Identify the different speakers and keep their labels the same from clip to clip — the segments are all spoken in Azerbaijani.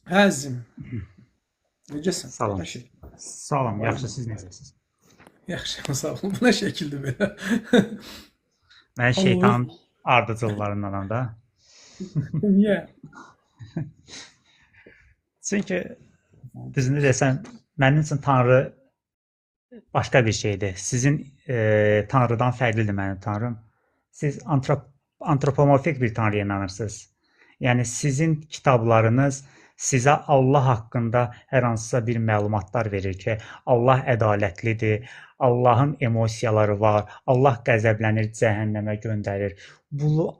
Speaker 1: Əzim, necəsən?
Speaker 2: Salam.
Speaker 1: Nə şəkil?
Speaker 2: Salam, yaxşı siz necəsiniz?
Speaker 1: Yaxşı, sağ ol. Bu nə şəkildir belə?
Speaker 2: Mən
Speaker 1: Allah,
Speaker 2: şeytanın ardıcıllarındanam da.
Speaker 1: niyə?
Speaker 2: Çünki düzünü desəm, mənim üçün Tanrı başqa bir şeydir. Sizin Tanrıdan fərqlidir mənim Tanrım. Siz antropomorfik bir Tanrıya inanırsınız. Yəni sizin kitablarınız sizə Allah haqqında hər hansısa bir məlumatlar verir ki, Allah ədalətlidir, Allahın emosiyaları var, Allah qəzəblənir, cəhənnəmə göndərir. Bu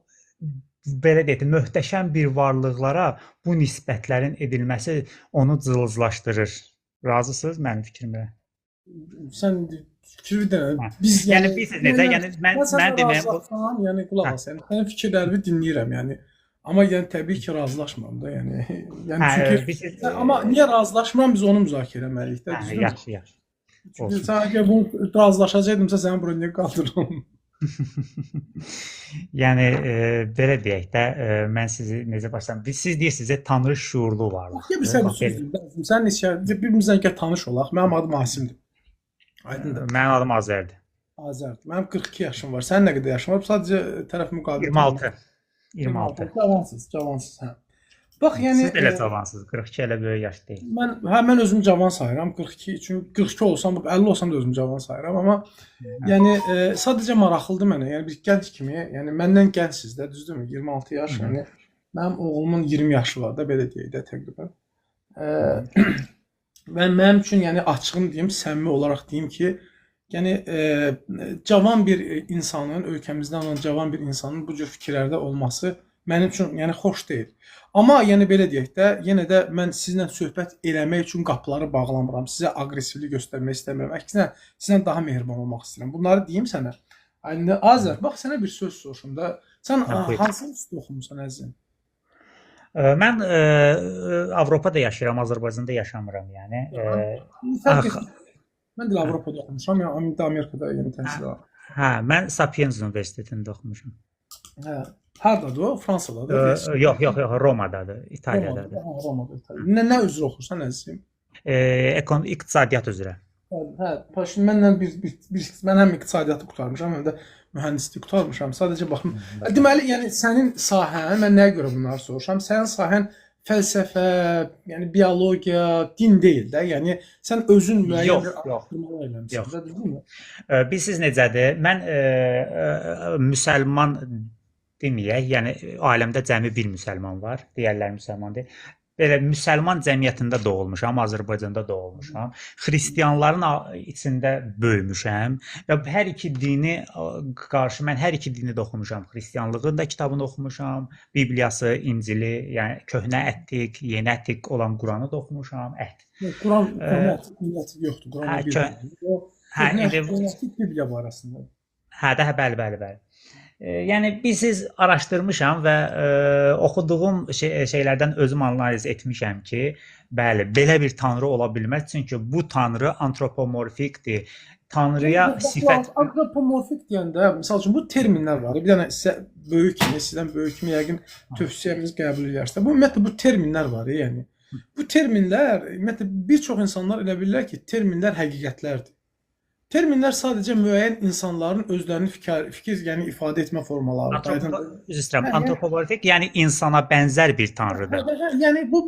Speaker 2: belə deyək, möhtəşəm bir varlıqlara bu nisbətlərin edilməsi onu cılızlaşdırır. Razısınız mənim fikrimə?
Speaker 1: Sən fikir bir dənə.
Speaker 2: Hə.
Speaker 1: Biz
Speaker 2: Yəni bilirsiniz necə? Yəni mən deməyim bu
Speaker 1: razılaşsam, yəni qulaq as, yəni sənin fikirlərini dinləyirəm, yəni. Amma yəni təbii ki, razılaşmıram da, yəni. Yəni çünki
Speaker 2: bilirsiniz,
Speaker 1: amma niyə razılaşmıram biz onu müzakirə etməliyik də, düzdürmü?
Speaker 2: yaxşı, yaxşı.
Speaker 1: Çünki
Speaker 2: Olsun.
Speaker 1: sən əgər bunu razılaşacaqdımsa səni bura niyə qaldırıram?
Speaker 2: Yəni belə deyək də, mən sizi necə başlasam, siz deyirsiniz Tanrı şuurlu
Speaker 1: Ya bir
Speaker 2: varlıqdır.
Speaker 1: sən bir
Speaker 2: Bax,
Speaker 1: söz deyim. Sən neçə bir-birimizlə gəl tanış olaq. Mənim adım Asimdir. Aydındır.
Speaker 2: mənim adım Azərdir.
Speaker 1: Azərdir. Mənim 42 yaşım var. Sənin nə qədər yaşın var? Sadəcə tərəf müqabilində
Speaker 2: 26. 26.
Speaker 1: Cavansız, cavansız, hə. Bax, yəni
Speaker 2: Siz belə cavansınız. 42 elə böyük yaş deyil.
Speaker 1: mən özümü cavan sayıram. 42 çünki 42 olsam, 50 olsam da özümü cavan sayıram, amma yəni sadəcə maraqlıdır mənə. Yəni bir gənc kimi, yəni məndən gəncsiniz də, düzdürmü? 26 yaş, yəni mənim oğlumun 20 yaşı var da, belə deyək də təqribən. Və mənim üçün yəni açığım deyim, səmimi olaraq deyim ki, yəni cavan bir insanın, ölkəmizdən olan cavan bir insanın bu cür fikirlərdə olması mənim üçün yəni xoş deyil. Amma yəni belə deyək də, yenə də mən sizinlə söhbət eləmək üçün qapıları bağlamıram. Sizə aqressivlik göstərmək istəmirəm. Əksinə, sizlə daha mehriban olmaq istəyirəm. Bunları deyim sənə. Yəni Azər, bax sənə bir söz soruşum da. Sən hansı institutda oxumusan əzizim?
Speaker 2: Mən Avropada yaşayıram, Azərbaycanda yaşamıram, yəni.
Speaker 1: Mən də Avropada oxumuşam, yəni Amerikada yəni təhsil almışam.
Speaker 2: Hə, mən Sapienza Universitetində oxumuşam.
Speaker 1: Hə. Hardadır o? Fransadadır.
Speaker 2: Yox, Romadadır, İtaliyadadır.
Speaker 1: Romada, İtaliyada. Nə üzrə oxursan əzizim?
Speaker 2: İqtisadiyyat üzrə.
Speaker 1: Hə, şimdi mənlə mən həm iqtisadiyyatı qurtarmışam, həm də mühəndislik qurtarmışam. Sadəcə baxım. Deməli, yəni sənin sahən, mən nəyə görə bunları soruşam? Sənin sahən fəlsəfə, yəni biologiya, din deyil də. Yəni sən özün müəyyən bir araşdırmalar eləmisən də, düzdürmü?
Speaker 2: Bilirsiniz necədir? Mən müsəlman deməyək, yəni aləmdə cəmi bir müsəlman var, digərləri müsəlman deyil. Belə müsəlman cəmiyyətində doğulmuşam, Azərbaycanda doğulmuşam. Xristianların içində böyümüşəm və hər iki dini qarşı mən hər iki dini də oxumuşam. Xristianlığın da kitabını oxumuşam, Bibliyası, İncili, yəni köhnə əttik, yeni əttik olan Quranı da oxumuşam.
Speaker 1: Quran millət yoxdur, Quran bir. Köhnə Bibliya barəsində.
Speaker 2: Hə, bəli. Yəni siz araşdırmışam və oxuduğum şeylərdən özüm analiz etmişəm ki, bəli, belə bir tanrı ola bilməz, çünki bu tanrı antropomorfikdir. Tanrıya sifət
Speaker 1: antropomorfik deyəndə, məsəl üçün bu terminlər var. Bir dənə sizə sizdən böyük kimi yəqin tövsiyəmiz qəbul edərsiniz. Bu ümumiyyətlə bu terminlər var, yəni. Bu terminlər ümumiyyətlə bir çox insanlar elə bilirlər ki, terminlər həqiqətlərdir. Terminlər sadəcə müəyyən insanların özlərini fikir, yəni ifadə etmə formalarıdır.
Speaker 2: Üzr istəyirəm, antropomorfik, yəni insana bənzər bir tanrıdır.
Speaker 1: Yəni bu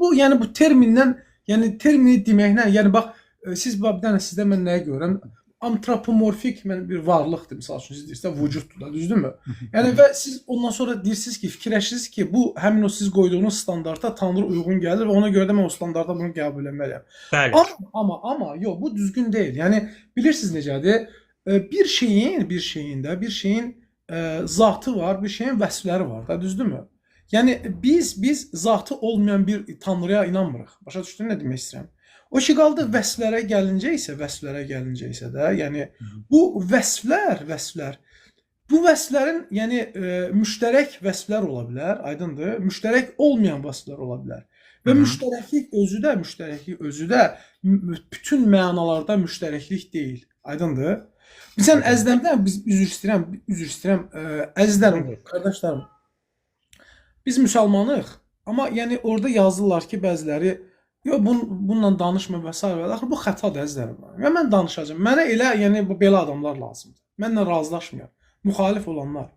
Speaker 1: termindən, yəni termini deməklə, yəni bax siz bir dənə sizdə mən nəyə görürəm? Antropomorfik bir varlıqdır, məsəl üçün siz deyirsiniz, vücuddur da, düzdürmü? Yəni və siz ondan sonra deyirsiniz ki, fikirləşirsiniz ki, bu həmin o siz qoyduğunuz standarta tanrı uyğun gəlir və ona görə də mən o standarta bunu qəbul etməliyəm.
Speaker 2: Bəli.
Speaker 1: Amma yox, bu düzgün deyil. Yəni bilirsiniz necədir? Bir şeyin zatı var, bir şeyin vəsfləri var da, düzdürmü? Yəni biz zatı olmayan bir tanrıya inanmırıq. Başa düşdün nə demək istəyirəm? O ki qaldı vəsflərə gəlincə isə də, yəni bu vəsflər, bu vəsflərin yəni müştərək vəsflər ola bilər, aydındır? Müştərək olmayan vəsflər ola bilər. Və müştərəklik özü də bütün mənalarda müştərəklik deyil, aydındır? Sən əzizlərimdən üzr istəyirəm, əzizlərim, qardaşlarım. Biz müsəlmanıq, Amma yəni orada yazırlar ki, bəziləri yo bununla danışma və s. və axı bu xətadır əzizlərim. Və mən danışacağam. Mənə elə yəni bu belə adamlar lazımdır. Mənlə razılaşmayan, müxalif olanlar.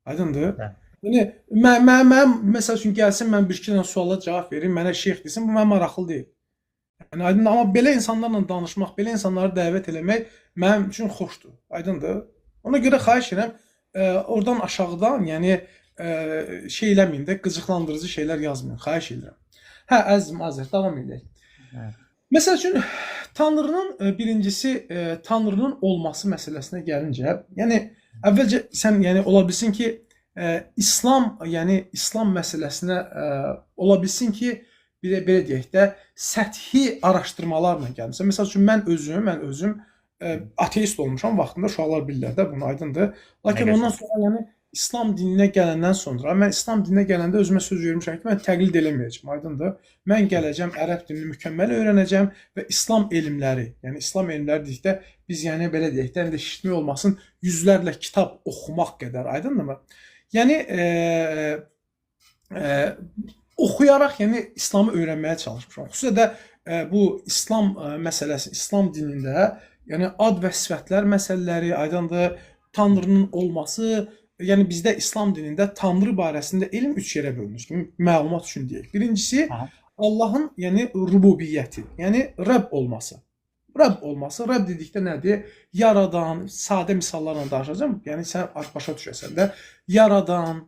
Speaker 1: Aydındır?
Speaker 2: Hə.
Speaker 1: Yəni mən məsəl üçün gəlsin mən bir-iki dənə suala cavab verim, mənə şeyx desin, bu mənə maraqlı deyil. Yəni aydındır, amma belə insanlarla danışmaq, belə insanları dəvət eləmək mənim üçün xoşdur. Aydındır? Ona görə xahiş edirəm, oradan aşağıdan, yəni şey eləməyin də, qıcıqlandırıcı şeylər yazmayın. Xahiş edirəm. Hə, əzizim Azər, davam edək.
Speaker 2: Hə.
Speaker 1: Məsəl üçün Tanrının birincisi Tanrının olması məsələsinə gəlincə, yəni əvvəlcə sən yəni ola bilsin ki, İslam, yəni İslam məsələsinə ola bilsin ki, belə deyək də, səthi araşdırmalarla gəlmişəm. Məsəl üçün mən özüm ateist olmuşam vaxtında, uşaqlar bilirlər də bunu, aydındır. Lakin ondan sonra yəni İslam dininə gələndən sonra, mən İslam dininə gələndə özümə söz vermişəm ki, mən təqlid eləməyəcəm, aydındır. Mən gələcəm, ərəb dilini mükəmməl öyrənəcəm və İslam elmləri, yəni İslam elmləri dedikdə biz yəni belə deyək də, də şişmək olmasın, yüzlərlə kitab oxumaq qədər, aydındırmı? Yəni oxuyaraq yəni İslamı öyrənməyə çalışmışam. Xüsusən də bu İslam məsələsi, İslam dinində yəni ad və sifətlər məsələləri, aydındır, Tanrının olması, yəni bizdə İslam dinində Tanrı barəsində elm 3 yerə bölünür. Məlumat üçün deyək. Birincisi Allahın yəni rububiyyəti, yəni Rəbb olması. Rəbb olması, Rəbb dedikdə nədir? Yaradan, sadə misallarla danışacağam. Yəni sən başa düşəsən də, yaradan,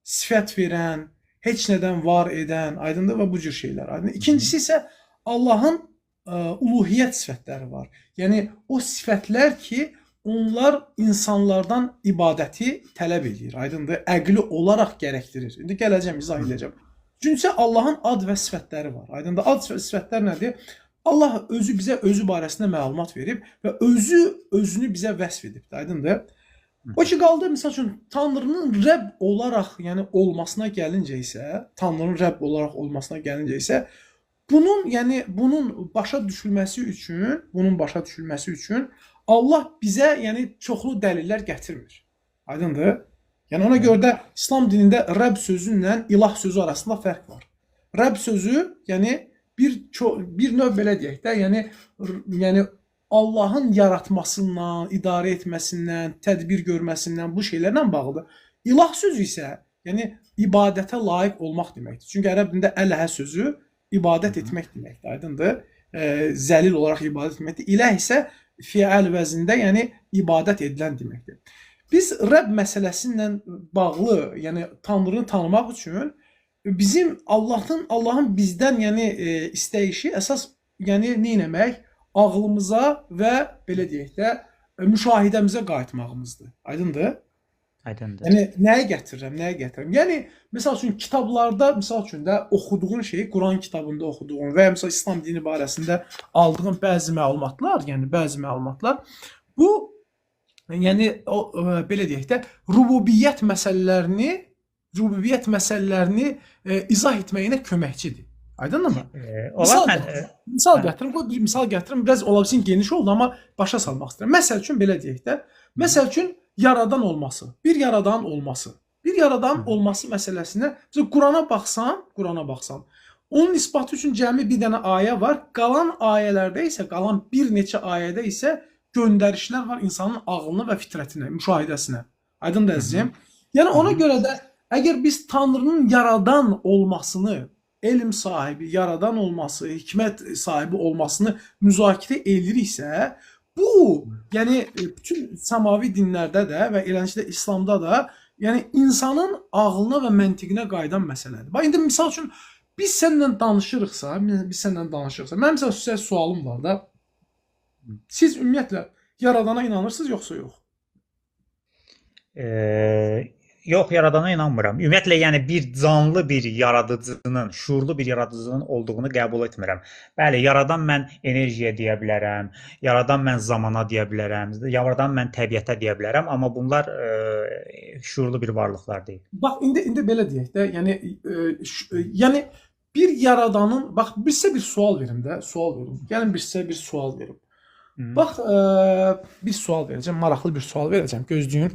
Speaker 1: sifət verən, heç nədən var edən, aydındır və bu cür şeylər. Aydındır. İkincisi isə Allahın uluhiyyət sifətləri var. Yəni o sifətlər ki, onlar insanlardan ibadəti tələb edir. Aydındır, əqli olaraq gərəkdirir. İndi gələcəm, izah edəcəm. Üçüncüsü Allahın ad və sifətləri var. Aydındır, ad və sifətlər nədir? Allah özü bizə özü barəsində məlumat verib və özünü bizə vəsf edib. Aydındır. O ki qaldı, məsəl üçün Tanrının Rəbb olaraq, yəni olmasına gəlincə isə, Tanrının Rəbb olaraq olmasına gəlincə isə, bunun başa düşülməsi üçün Allah bizə yəni çoxlu dəlillər gətirmir. Aydındır? Yəni ona görə də İslam dinində Rəbb sözü ilə ilah sözü arasında fərq var. Rəbb sözü, yəni bir növ belə deyək də, yəni Allahın yaratmasından, idarə etməsindən, tədbir görməsindən, bu şeylərlə bağlıdır. İlah sözü isə, yəni ibadətə layiq olmaq deməkdir. Çünki ərəb dilində ələhə sözü ibadət etmək deməkdir. Aydındır? Zəlil olaraq ibadət etməkdir. İlah isə fiil vəzində, yəni ibadət edilən deməkdir. Biz Rəbb məsələsi ilə bağlı, yəni Tanrını tanımaq üçün bizim Allahın bizdən yəni istəyişi əsas yəni nə etmək? Ağlımıza və belə deyək də müşahidəmizə qayıtmağımızdır. Aydındır?
Speaker 2: Aydındır.
Speaker 1: Yəni nəyə gətirirəm? Yəni məsəl üçün kitablarda, məsəl üçün də oxuduğun şeyi Quran kitabında oxuduğun və ya məsəl İslam dini barəsində aldığın bəzi məlumatlar, bu yəni belə deyək də rububiyyət məsələlərini izah etməyinə köməkçidir. Aydınmı? Misal gətirim, biraz ola bilsin geniş oldu, amma başa salmaq istəyirəm. Məsəl üçün belə deyək də, məsəl üçün yaradan olması, bir yaradan olması məsələsinə, Qurana baxsan, onun isbatı üçün cəmi bir dənə ayə var, qalan ayələrdə isə, qalan bir neçə ayədə isə göndərişlər var insanın ağlına və fitrətinə, müşahidəsinə. Aydındır əzizim? Yəni ona görə də əgər biz Tanrının yaradan olmasını, elm sahibi, yaradan olması, hikmət sahibi olmasını müzakirə ediriksə, bu, yəni bütün səmavi dinlərdə də və eləncədə İslamda da, yəni insanın ağlına və məntiqinə qayıdan məsələdir. Bax, indi misal üçün, biz səninlə danışırıqsa, mənim sizə sualım var da, siz ümumiyyətlə yaradana inanırsınız, yoxsa yox?
Speaker 2: Yox, yaradana inanmıram. Ümumiyyətlə, yəni bir canlı bir yaradıcının, şuurlu bir yaradıcının olduğunu qəbul etmirəm. Bəli, yaradan mən enerjiyə deyə bilərəm, yaradan mən zamana deyə bilərəm, yaradan mən təbiətə deyə bilərəm, amma bunlar şuurlu bir varlıqlar deyil.
Speaker 1: Bax, indi belə deyək də, yəni bir yaradanın, bax, sizə bir sual verim də, Gəlin sizə bir sual verim. Bax, bir sual verəcəm, maraqlı bir sual verəcəm, gözləyin.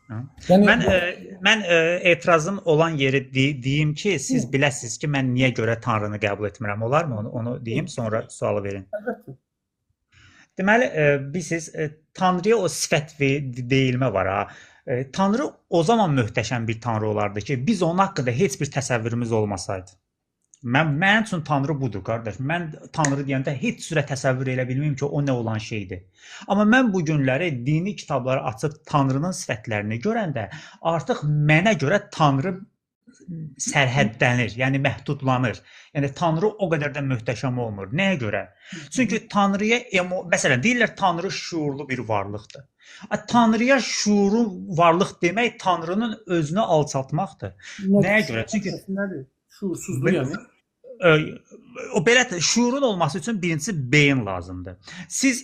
Speaker 2: Hı.
Speaker 1: Yəni
Speaker 2: Mən etirazım olan yeri deyim ki, siz biləsiniz ki, mən niyə görə Tanrını qəbul etmirəm. Olarmı? Onu deyim, sonra sualı verin.
Speaker 1: əlbəttə.
Speaker 2: Deməli, bilirsiniz, Tanrıya o sifət deyilmə var ha. Tanrı o zaman möhtəşəm bir Tanrı olardı ki, biz onun haqqında heç bir təsəvvürümüz olmasaydı. Mənim üçün Tanrı budur, qardaş. Mən Tanrı deyəndə heç sürə təsəvvür edə bilmirəm ki, o nə olan şeydir. Amma mən bu günləri dini kitabları açıb Tanrının sifətlərini görəndə artıq mənə görə Tanrı sərhəddlənir, yəni məhdudlanır. Yəni Tanrı o qədər də möhtəşəm olmur. Nəyə görə? Çünki Tanrıya məsələn deyirlər Tanrı şuurlu bir varlıqdır. Tanrıya şuurlu varlıq demək Tanrının özünü alçaltmaqdır. Nəyə görə? Çünki
Speaker 1: nədir? Şuursuzluq yəni.
Speaker 2: O belə şuurun olması üçün birincisi beyin lazımdır. Siz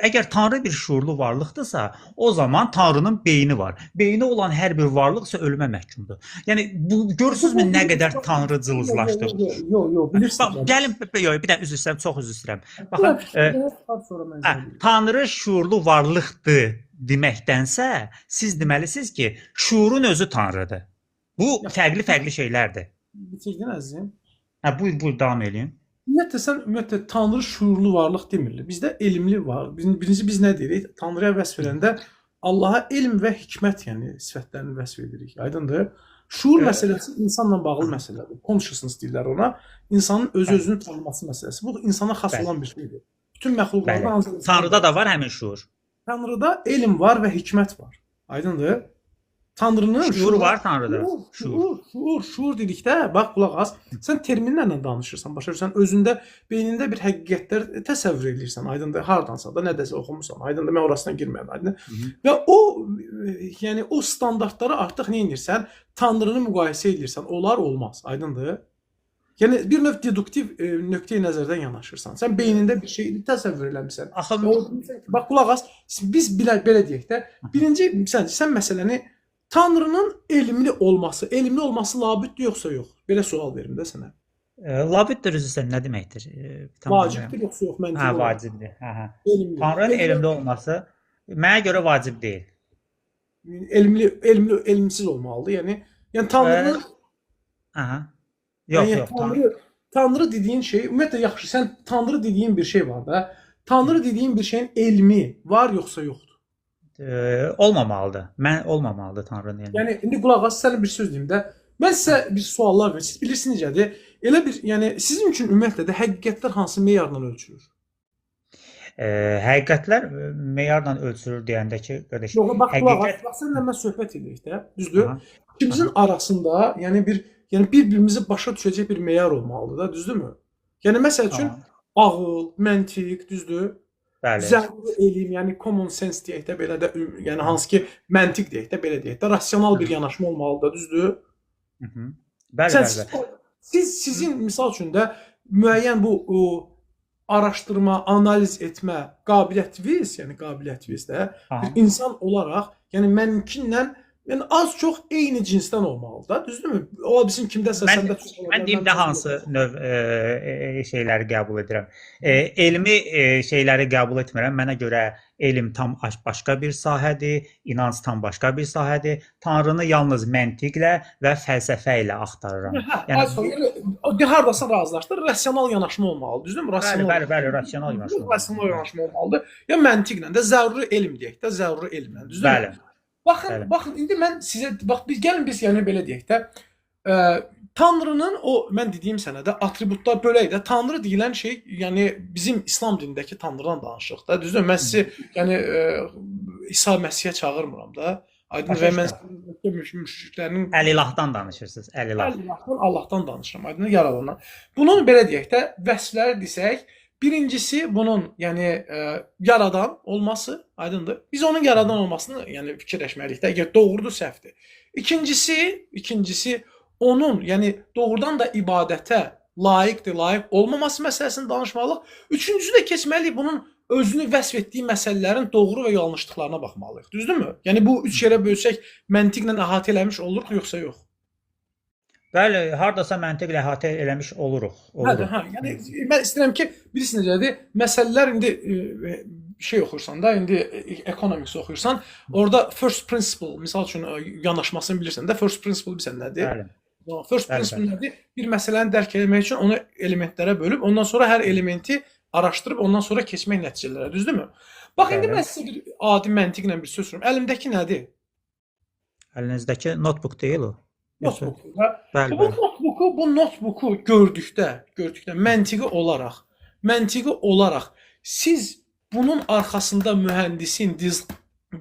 Speaker 2: əgər Tanrı bir şuurlu varlıqdırsa, o zaman Tanrının beyni var. Beyni olan hər bir varlıq isə ölümə məhkumdur. Yəni bu görürsünüzmü nə qədər Tanrı cılızlaşdı?
Speaker 1: Yox, bilirsiniz.
Speaker 2: Gəlin bir də üzr istəyirəm, çox üzr istəyirəm. Baxın, Tanrı şuurlu varlıqdır deməkdənsə, siz deməlisiniz ki, şuurun özü Tanrıdır. Bu fərqli şeylərdir.
Speaker 1: Bitirdin əzizim.
Speaker 2: Buyur, davam edin.
Speaker 1: Ümumiyyətlə Tanrı şuurlu varlıq demirlər. Bizdə elmli var. Birinci biz nə deyirik? Tanrıya vəsf edəndə Allaha elm və hikmət, yəni sifətlərini vəsf edirik. Aydındır? Şuur məsələsi insanla bağlı məsələdir. Consciousness deyirlər ona. İnsanın öz-özünü tanıması məsələsi. Bu insana xas olan bir şeydir. Bütün məxluqlardan
Speaker 2: Tanrıda da var həmin şuur.
Speaker 1: Tanrıda elm var və hikmət var. Aydındır? Tanrının
Speaker 2: şuuru var Tanrıda.
Speaker 1: Şuur dedikdə, bax qulaq as, sən terminlərlə danışırsan, başa düşürsən, özündə, beynində bir həqiqətlər təsəvvür edirsən, aydındır, hardansa da, nədəsə oxumusan, aydındır, mən orasına girməyəm, aydındır. Və o, yəni o standartları artıq nə edirsən, Tanrını müqayisə edirsən, olar, olmaz, aydındır. Yəni bir növ deduktiv nöqteyi nəzərdən yanaşırsan. Sən beynində bir şey təsəvvür eləmirsən. Bax qulaq as, biz belə deyək də, birinci sən məsələni Tanrının elmli olması labüddür yoxsa yox? Belə sual verim də sənə.
Speaker 2: Labüddür üzrə nə deməkdir?
Speaker 1: Vacibdir yoxsa yox? Məncə
Speaker 2: vacibdir. Tanrının elmli olması mənə görə vacib deyil.
Speaker 1: Elmsiz olmalıdır. Yəni Tanrının
Speaker 2: Yox.
Speaker 1: Tanrı dediyin şey, ümumiyyətlə yaxşı, sən Tanrı dediyin bir şey var da. Tanrı dediyin bir şeyin elmi var yoxsa yoxdur?
Speaker 2: Olmamalıdır. Olmamalıdır Tanrının elmi.
Speaker 1: Yəni indi qulaq as, sənə bir söz deyim də. Mən sizə bir suallar verim. Siz bilirsiniz necədir? Elə bir, yəni sizin üçün ümumiyyətlə də həqiqətlər hansı meyarla ölçülür?
Speaker 2: Həqiqətlər meyarla ölçülür deyəndə ki, qardaş,
Speaker 1: bax səninlə mən söhbət edirik də, düzdür? İkimizin arasında, yəni bir-birimizi başa düşəcək bir meyar olmalıdır da, düzdürmü? Yəni məsəl üçün ağıl, məntiq, düzdür? Zəruri elm, yəni common sense deyək də belə də, yəni hansı ki məntiq deyək də belə deyək də, rasional bir yanaşma olmalıdır, düzdür?
Speaker 2: Bəli.
Speaker 1: Sizin misal üçün də müəyyən bu araşdırma, analiz etmə qabiliyyətiniz də bir insan olaraq, yəni mənimkinlə az çox eyni cinsdən olmalıdır, düzdürmü? Ola bilsin kimdəsə səndə çox ola bilər.
Speaker 2: Mən deyim də hansı növ şeyləri qəbul edirəm. Elmi şeyləri qəbul etmirəm. Mənə görə elm tam başqa bir sahədir, inanc tam başqa bir sahədir. Tanrını yalnız məntiqlə və fəlsəfə ilə axtarıram.
Speaker 1: Yəni hardasa razılaşdır, rasional yanaşma olmalıdır, düzdürmü?
Speaker 2: Bəli, rasional yanaşma.
Speaker 1: Rasional yanaşma olmalıdır. Ya məntiqlə də zəruri elm deyək də, zəruri elmlə, düzdürmü?
Speaker 2: Bəli.
Speaker 1: Baxın, indi mən sizə, gəlin biz yəni belə deyək də, Tanrının mən dediyim sənə də atributlar bölək də, Tanrı deyilən şey, yəni bizim İslam dinindəki Tanrıdan danışıq da, düzdür? Mən sizi, yəni İsa Məsihə çağırmıram da, aydın və mən müşriklərin
Speaker 2: Əlilahdan danışırsınız,
Speaker 1: Əlilahdan, Allahdan danışıram, aydın yaradandan. Bunun belə deyək də, vəsfləri desək, birincisi bunun, yəni yaradan olması, aydındır. Biz onun yaradan olmasını, yəni fikirləşməliyik də, əgər doğrudur, səhvdir. İkincisi onun, yəni doğrudan da ibadətə layiqdir, layiq olmaması məsələsini danışmalıyıq. Üçüncüsü də keçməliyik bunun özünü vəsf etdiyi məsələlərin doğru və yanlışlıqlarına baxmalıyıq. Düzdürmü? Yəni bu üç yerə bölsək məntiqlə əhatə eləmiş oluruq yoxsa yox?
Speaker 2: Bəli, hardasa məntiqlə əhatə eləmiş oluruq.
Speaker 1: Yəni mən istəyirəm ki, bilirsiniz necədir? Məsələlər indi şey oxuyursan da, indi economics oxuyursan, orada first principle, misal üçün yanaşmasını bilirsən də, first principle bilirsən nədir?
Speaker 2: Bəli,
Speaker 1: First
Speaker 2: bəli,
Speaker 1: principle
Speaker 2: bəli.
Speaker 1: nədir? Bir məsələni dərk etmək üçün onu elementlərə bölüb, ondan sonra hər elementi araşdırıb, ondan sonra keçmək nəticələrə, düzdürmü? Bax, indi
Speaker 2: Bəli.
Speaker 1: mən sizə bir adi məntiqlə bir söz soruşurum. Əlimdəki nədir?
Speaker 2: Əlinizdəki notebook deyil o. Yoxsa?
Speaker 1: Notebook. Və
Speaker 2: Bəli,
Speaker 1: bu
Speaker 2: bəli.
Speaker 1: notebooku gördükdə məntiqi olaraq siz bunun arxasında mühəndisin,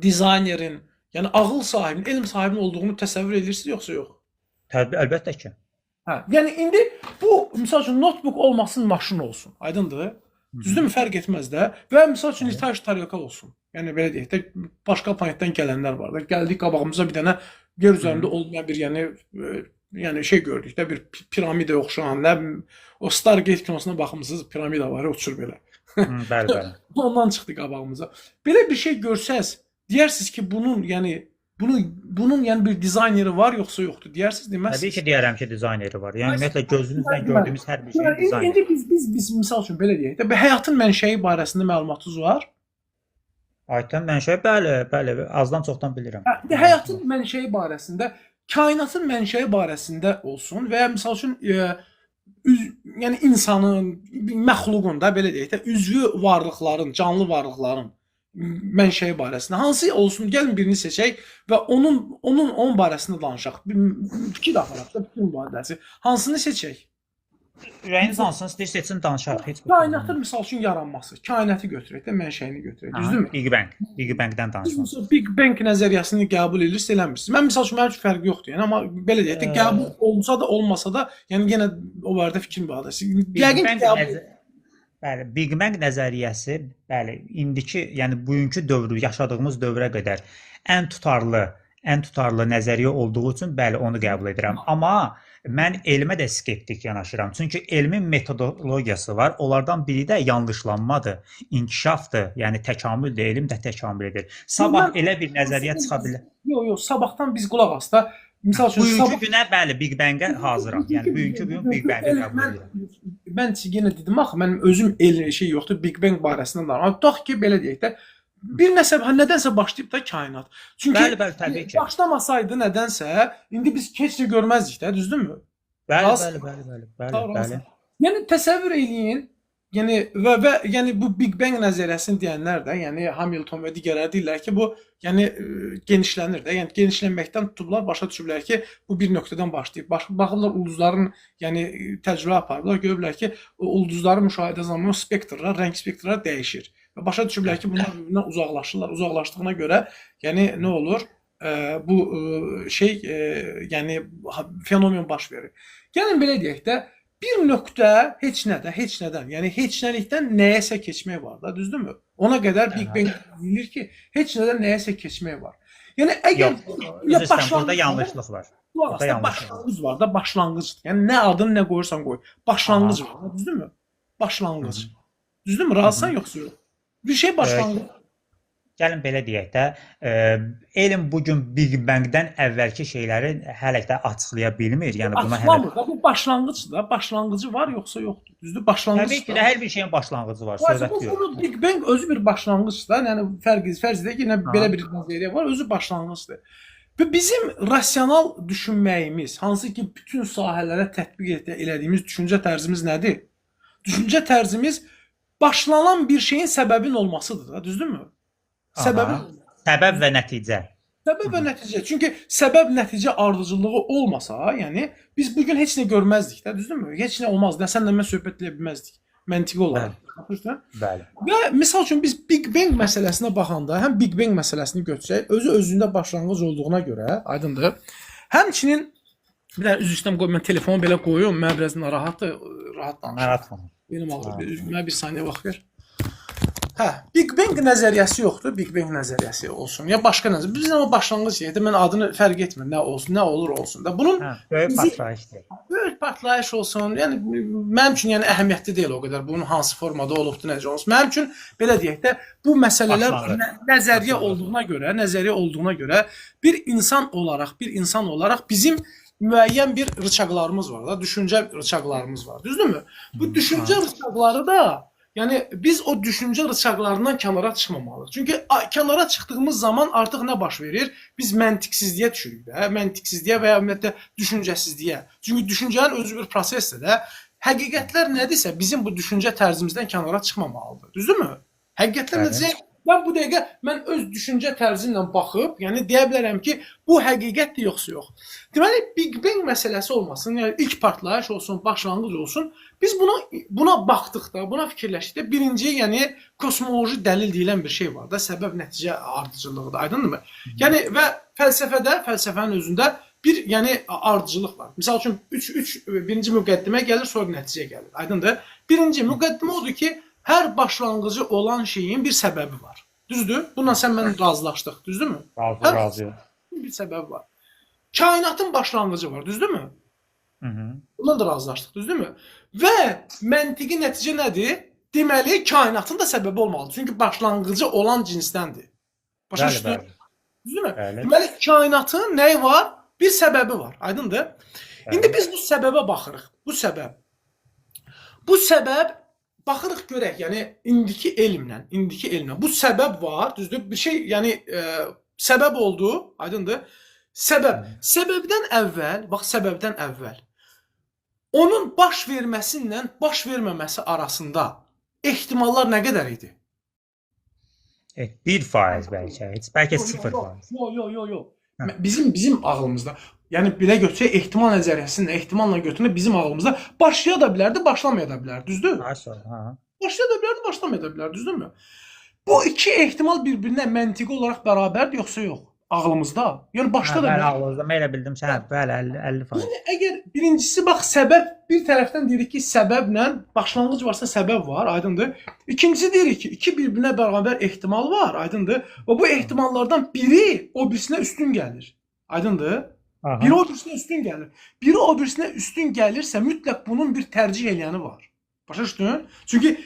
Speaker 1: dizaynerin, yəni ağıl sahibinin, elm sahibinin olduğunu təsəvvür edirsiniz yoxsa yox?
Speaker 2: Təbii, əlbəttə ki.
Speaker 1: Hə, yəni indi bu misal üçün notebook olmasın, maşın olsun. Aydındır? Düzdürmü? Fərq etməz də. Və misal üçün Nitaş Taryakal olsun. Yəni belə deyək də, başqa planetdən gələnlər var da. Gəldik qabağımıza bir dənə yer üzərində olmayan bir yəni şey gördük də, bir piramidə oxşayan, nə o Stargate kinosuna baxmısınız, piramida var, uçur belə.
Speaker 2: Bəli, bəli.
Speaker 1: Ondan çıxdı qabağımıza. Belə bir şey görsəz, deyərsiniz ki, bunun yəni bir dizayneri var yoxsa yoxdur? Deyərsiniz, deməzsiniz.
Speaker 2: Təbii ki, deyərəm ki, dizayneri var. Yəni ümumiyyətlə gözünüzlə gördüyümüz hər bir şeyin dizayneri.
Speaker 1: İndi biz misal üçün belə deyək də, həyatın mənşəyi barəsində məlumatınız var.
Speaker 2: Həyatın mənşəyi, bəli, azdan çoxdan bilirəm.
Speaker 1: Həyatın mənşəyi barəsində, kainatın mənşəyi barəsində olsun və ya misal üçün yəni insanın, məxluqun da belə deyək də, üzvü varlıqların, canlı varlıqların mənşəyi barəsində hansı olsun, gəlin birini seçək və onun barəsində danışaq. Fikir aparaq da, fikir mübadiləsi. Hansını seçək?
Speaker 2: Ürəyiniz hansını istəyir, seçin, danışaq.
Speaker 1: Kainatın misal üçün yaranması, kainatı götürək də, mənşəyini götürək, düzdürmü?
Speaker 2: Big Bang-dən danışmaq.
Speaker 1: Siz Big Bang nəzəriyyəsini qəbul edirsiniz, eləmirsiniz. Mən misal üçün mənim üçün fərqi yoxdur, yəni amma belə deyək də, qəbul olsa da, olmasa da, yəni yenə o barədə fikrim vardır. Yəqin ki, qəbul.
Speaker 2: Bəli, Big Bang nəzəriyyəsi, bəli, indiki, yəni bugünkü dövrü, yaşadığımız dövrə qədər ən tutarlı nəzəriyyə olduğu üçün bəli, onu qəbul edirəm. Amma mən elmə də skeptik yanaşıram. Çünki elmin metodologiyası var. Onlardan biri də yanlışlanmadır, inkişafdır. Yəni təkamüldür, elm də təkamül edir. Sabah elə bir nəzəriyyə çıxa bilər.
Speaker 1: Yox, sabahdan biz qulaq as da. Misal üçün
Speaker 2: bugünkü günə bəli Big Bang-ə hazıram. Yəni bugünkü gün Big Bang-ə qəbul edirəm.
Speaker 1: Mən yenə dedim axı, mənim özüm şey yoxdur, Big Bang barəsində danışıram. Tutaq ki, belə deyək də, bir nədənsə başlayıb da kainat. Çünki
Speaker 2: bəli, təbii ki.
Speaker 1: Başlamasaydı nədənsə, indi biz heç nə görməzdik də, düzdürmü?
Speaker 2: Bəli.
Speaker 1: Yəni təsəvvür eləyin, yəni yəni bu Big Bang nəzəriyyəsini deyənlər də, yəni Hamilton və digərləri deyirlər ki, bu yəni genişlənir də. Yəni genişlənməkdən tutublar, başa düşüblər ki, bu bir nöqtədən başlayıb. Baxırlar ulduzların, yəni təcrübə aparıblar, görürlər ki, o ulduzların müşahidə zamanı spektrlər, rəng spektrlər dəyişir. Və başa düşüblər ki, bunlar birbirindən uzaqlaşırlar. Uzaqlaşdığına görə, yəni nə olur? Bu şey, yəni fenomen baş verir. Gəlin belə deyək də, bir nöqtə heç nədən, yəni heç nəlikdən nəyəsə keçmək var da, düzdürmü? Ona qədər Big Bang deyilir ki, heç nədən nəyəsə keçmək var. Yəni əgər
Speaker 2: burada yanlışlıq var.
Speaker 1: Başlanğıc var da, başlanğıcdır. Yəni nə adını nə qoyursan qoy. Başlanğıc var, düzdürmü? Başlanğıc. Düzdürmü? Razısan yoxsa yox? Bir şey başlanğıc.
Speaker 2: Gəlin belə deyək də, elm bugün Big Bang-dən əvvəlki şeyləri hələ də açıqlaya bilmir. Yəni buna hələ
Speaker 1: bu başlanğıcdır da, başlanğıcı var yoxsa yoxdur? Düzdür? Başlanğıc.
Speaker 2: Təbii ki, hər bir şeyin başlanğıcı var, söhbət yox.
Speaker 1: Bu Big Bang özü bir başlanğıcdır. Yəni fərz edək ki, belə bir nəzəriyyə var, özü başlanğıcdır. Və bizim rasional düşünməyimiz, hansı ki bütün sahələrə tətbiq elədiyimiz düşüncə tərzimiz nədir? Düşüncə tərzimiz başlanan bir şeyin səbəbin olmasıdır da, düzdürmü? Səbəb
Speaker 2: və nəticə.
Speaker 1: Səbəb və nəticə. Çünki səbəb-nəticə ardıcıllığı olmasa, yəni biz bu gün heç nə görməzdik də, düzdürmü? Heç nə olmazdı. Sənlə mən söhbət edə bilməzdik məntiqi olaraq.
Speaker 2: Bəli.
Speaker 1: Və misal üçün biz Big Bang məsələsinə baxanda, həm Big Bang məsələsini götürsək, özü özündə başlanğıc olduğuna görə, aydındır. Həmçinin bir dənə üzr istəyirəm, mən telefonu belə qoyum, mən biraz rahat danışıram.
Speaker 2: Narahat.
Speaker 1: Benim ağrır. Mənə bir saniyə vaxt ver. Hə, Big Bang nəzəriyyəsi yoxdur, Big Bang nəzəriyyəsi olsun. Ya başqa nəzəriyyə. Bizim o başlanğıc yerdə mən adını fərq etmir, nə olsun, nə olur olsun da. Bunun
Speaker 2: böyük partlayışdır.
Speaker 1: Böyük partlayış olsun. Yəni mənim üçün yəni əhəmiyyətli deyil o qədər bunun hansı formada olubdu, necə olsun. Mənim üçün belə deyək də bu məsələlər nəzəriyyə olduğuna görə bir insan olaraq bizim müəyyən bir rıçaqlarımız var da, düşüncə rıçaqlarımız var. Düzdürmü? Bu düşüncə rıçaqları da Yəni biz o düşüncə rıçaqlarından kənara çıxmamalıyıq. Çünki kənara çıxdığımız zaman artıq nə baş verir? Biz məntiqsizliyə düşürük də, məntiqsizliyə və ya ümumiyyətlə düşüncəsizliyə. Çünki düşüncənin özü bir prosesdir də. Həqiqətlər nədirsə bizim bu düşüncə tərzimizdən kənara çıxmamalıdır. Düzdürmü? Həqiqətlər
Speaker 2: Bəli.
Speaker 1: nədirsə mən bu dəqiqə mən öz düşüncə tərzimlə baxıb, yəni deyə bilərəm ki, bu həqiqətdir yoxsa yox. Deməli Big Bang məsələsi olmasın, yəni ilk partlayış olsun, başlanğıc olsun. Biz buna baxdıqda, buna fikirləşdikdə birinci, yəni kosmoloji dəlil deyilən bir şey var da, səbəb-nəticə ardıcıllığı da, aydındır mı? Yəni və fəlsəfənin özündə bir, yəni ardıcıllıq var. Məsəl üçün birinci müqəddimə gəlir, sonra nəticə gəlir. Aydındır? Birinci müqəddimə odur ki, hər başlanğıcı olan şeyin bir səbəbi var. Düzdür? Bununla sən mən razılaşdıq, düzdürmü?
Speaker 2: Razıyam.
Speaker 1: Bir səbəbi var. Kainatın başlanğıcı var, düzdürmü? Bundan da razılaşdıq, düzdürmü? Və məntiqi nəticə nədir? Deməli, kainatın da səbəbi olmalıdır. Çünki başlanğıcı olan cinsdəndir. Başa düşdün? Düzdürmü?
Speaker 2: Bəli.
Speaker 1: Deməli, kainatın nəyi var? Bir səbəbi var. Aydındır? İndi biz bu səbəbə baxırıq. Bu səbəb baxırıq görək, yəni indiki elmlə bu səbəb var, düzdür? Bir şey, yəni səbəb oldu, aydındır? Səbəbdən əvvəl onun baş verməsindən baş verməməsi arasında ehtimallar nə qədər idi?
Speaker 2: 1% bəlkə, bəlkə 0%.
Speaker 1: Yox. Bizim ağlımızda, yəni belə götürsək ehtimal nəzəriyyəsindən ehtimalla götürüb bizim ağlımızda başlaya da bilərdi, başlamaya da bilərdi, düzdür? Başlaya da bilərdi, başlamaya da bilərdi, düzdürmü? Bu iki ehtimal bir-birinə məntiqi olaraq bərabərdir yoxsa yox? Ağlımızda. Yəni başda da
Speaker 2: Bəli, ağlımızda. Mən elə bildim sən, bəli, 50%.
Speaker 1: Yəni əgər birincisi bax səbəb, bir tərəfdən deyirik ki, səbəblə başlanğıc varsa səbəb var, aydındır? İkincisi deyirik ki, iki bir-birinə bərabər ehtimal var, aydındır? Və bu ehtimallardan biri o birisinə üstün gəlir. Aydındır? Biri o birisinə üstün gəlir. Biri o birisinə üstün gəlirsə mütləq bunun bir tərcih eləyəni var. Başa düşdün? Çünki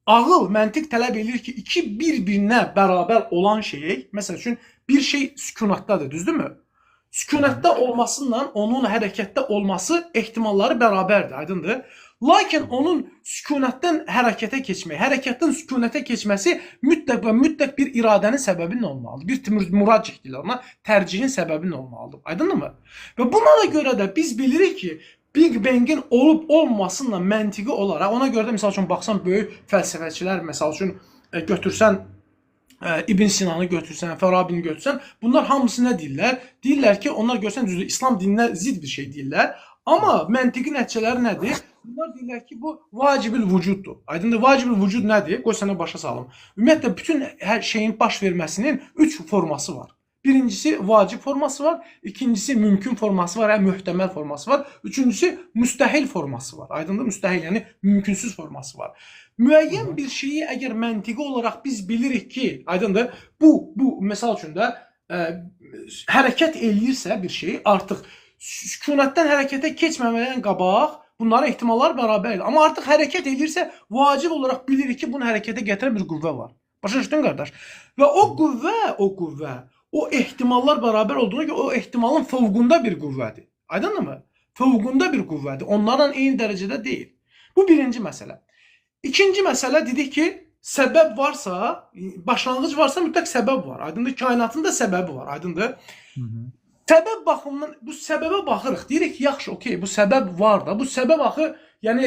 Speaker 1: ağıl, məntiq tələb edir ki, iki bir-birinə bərabər olan şey, məsəl üçün bir şey sükunatdadır, düzdürmü? Sükunatda olmasıyla onun hərəkətdə olması ehtimalları bərabərdir, aydındır? Lakin onun sükunatdan hərəkətə keçməyi, hərəkətdən sükunata keçməsi mütləq bir iradənin səbəbinin olmalıdır. Bir muracih deyirlər ona, tərcihin səbəbinin olmalıdır. Aydınmı? Və buna da görə də biz bilirik ki, Big Bang'in olub-olmamasıyla məntiqi olaraq, ona görə də məsəl üçün baxsan böyük fəlsəfəçilər, məsəl üçün götürsən İbn Sinanı götürsən, Fərabini götürsən, bunlar hamısı nə deyirlər? Deyirlər ki, onlar görsən düzdür, İslam dininə zid bir şey deyirlər. Amma məntiqi nəticələri nədir? Bunlar deyirlər ki, bu vacibül vücuddur. Aydındır, vacibül vücud nədir? Qoy sənə başa salım. Ümumiyyətlə, bütün hər şeyin baş verməsinin 3 forması var. Birincisi vacib forması var, ikincisi mümkün forması var, möhtəməl forması var, üçüncüsü müstəhil forması var. Aydındır, müstəhil, yəni mümkünsüz forması var. Müəyyən bir şeyi əgər məntiqi olaraq biz bilirik ki, aydındır, bu məsəl üçün də hərəkət eləyirsə bir şey, artıq sükunatdan hərəkətə keçməmədən qabaq bunların ehtimallar bərabərdir. Amma artıq hərəkət eləyirsə vacib olaraq bilirik ki, bunu hərəkətə gətirən bir qüvvə var. Başa düşdün qardaş? Və o qüvvə, o ehtimallar bərabər olduğuna görə o ehtimalın fövqunda bir qüvvədir. Aydınmı? Fövqunda bir qüvvədir. Onlarla eyni dərəcədə deyil. Bu birinci məsələ. İkinci məsələ dedik ki, səbəb varsa, başlanğıc varsa mütləq səbəb var. Aydındır, kainatın da səbəbi var. Aydındır. Səbəb baxımından bu səbəbə baxırıq. Deyirik ki, yaxşı, okey, bu səbəb var da. Bu səbəb axı, yəni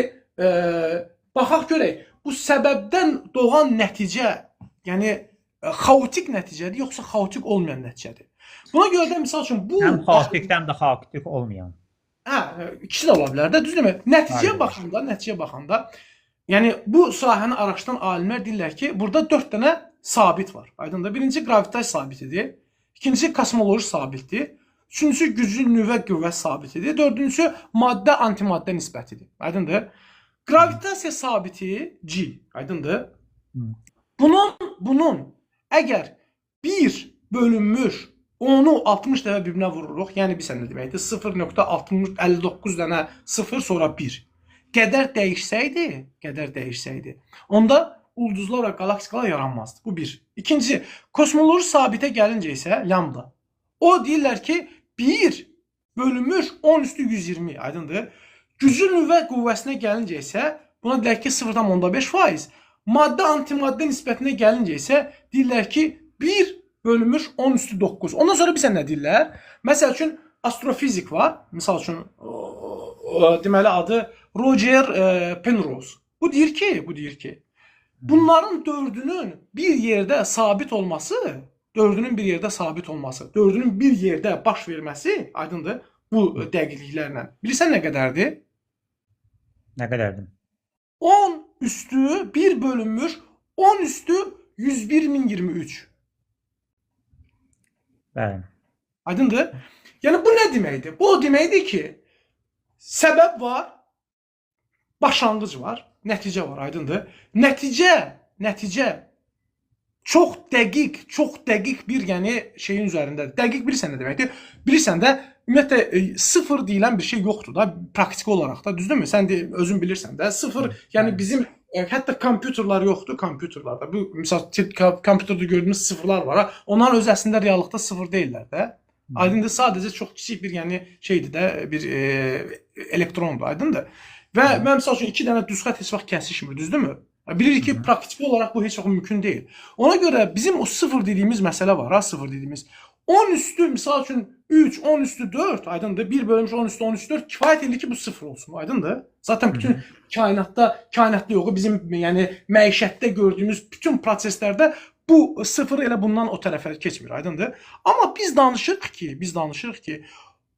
Speaker 1: baxaq görək, bu səbəbdən doğan nəticə, yəni xaotik nəticədir, yoxsa xaotik olmayan nəticədir. Buna görə də misal üçün bu
Speaker 2: həm xaotikdən də xaotik olmayan.
Speaker 1: İkisi də ola bilər də, düzdürmü? Nəticəyə baxanda, yəni bu sahəni araşdıran alimlər deyirlər ki, burada 4 dənə sabit var. Aydındır. Birinci gravitasiya sabitidir, ikincisi kosmoloji sabitdir, üçüncüsü güclü nüvə qüvvəsi sabitidir, dördüncüsü maddə antimaddə nisbətidir. Aydındır. Gravitasiya sabiti G, aydındır. Bunun əgər 1 bölünmüş onu 60 dəfə bir-birinə vururuq, yəni bilsən nə deməkdir? 0.59 dənə 0 sonra 1. Qədər dəyişsəydi, onda ulduzlar və galaktikalar yaranmazdı. Bu bir. İkincisi, kosmoloji sabitə gəlincə isə lambda. O deyirlər ki, 1 bölünmüş 10 üstü 120, aydındır. Güclü nüvə qüvvəsinə gəlincə isə buna deyək ki, 0.5%. maddə antimaddə nisbətinə gəlincə isə deyirlər ki 1 bölünmüş 10 üstü 9. Ondan sonra bir sən nə deyirlər? Məsəl üçün astrofizik var. Misal üçün deməli adı Roger Penrose. Bu deyir ki bunların dördünün bir yerdə sabit olması, dördünün bir yerdə baş verməsi aydındır bu dəqiqliklərlə. Bilirsən nə qədərdir?
Speaker 2: Nə qədərdir?
Speaker 1: 10 üstü 1 bölünmüş 10 üstü 101.023.
Speaker 2: Bəli.
Speaker 1: Aydındır? Yəni bu nə deməkdir? Bu o deməkdir ki, səbəb var, başlanğıc var, nəticə var, aydındır? Nəticə çox dəqiq bir yəni şeyin üzərindədir. Dəqiq bilirsən nə deməkdir? Bilirsən də ümumiyyətlə sıfır deyilən bir şey yoxdur da praktiki olaraq da, düzdürmü? Sən də özün bilirsən də sıfır, yəni bizim hətta kompüterlər yoxdur, kompüterlərdə. Bu məsəl kompüterdə gördüyümüz sıfırlar var ha. Onların öz əslində reallıqda sıfır deyillər də. Aydındır, sadəcə çox kiçik bir yəni şeydir də, bir elektrondur, aydındır. Və mən məsəl üçün 2 dənə düz xətt heç vaxt kəsişmir, düzdürmü? Bilirik ki, praktiki olaraq bu heç vaxt mümkün deyil. Ona görə bizim o sıfır dediyimiz məsələ var ha, sıfır dediyimiz. 10 üstü misal üçün 3, 10 üstü 4, aydındır. 1 bölünmüş 10 üstü 10 üstü 4 kifayət edir ki bu sıfır olsun, aydındır. Zaten bütün kainatda yoxu bizim yəni məişətdə gördüyümüz bütün proseslərdə bu sıfır elə bundan o tərəfə keçmir, aydındır. Amma biz danışırıq ki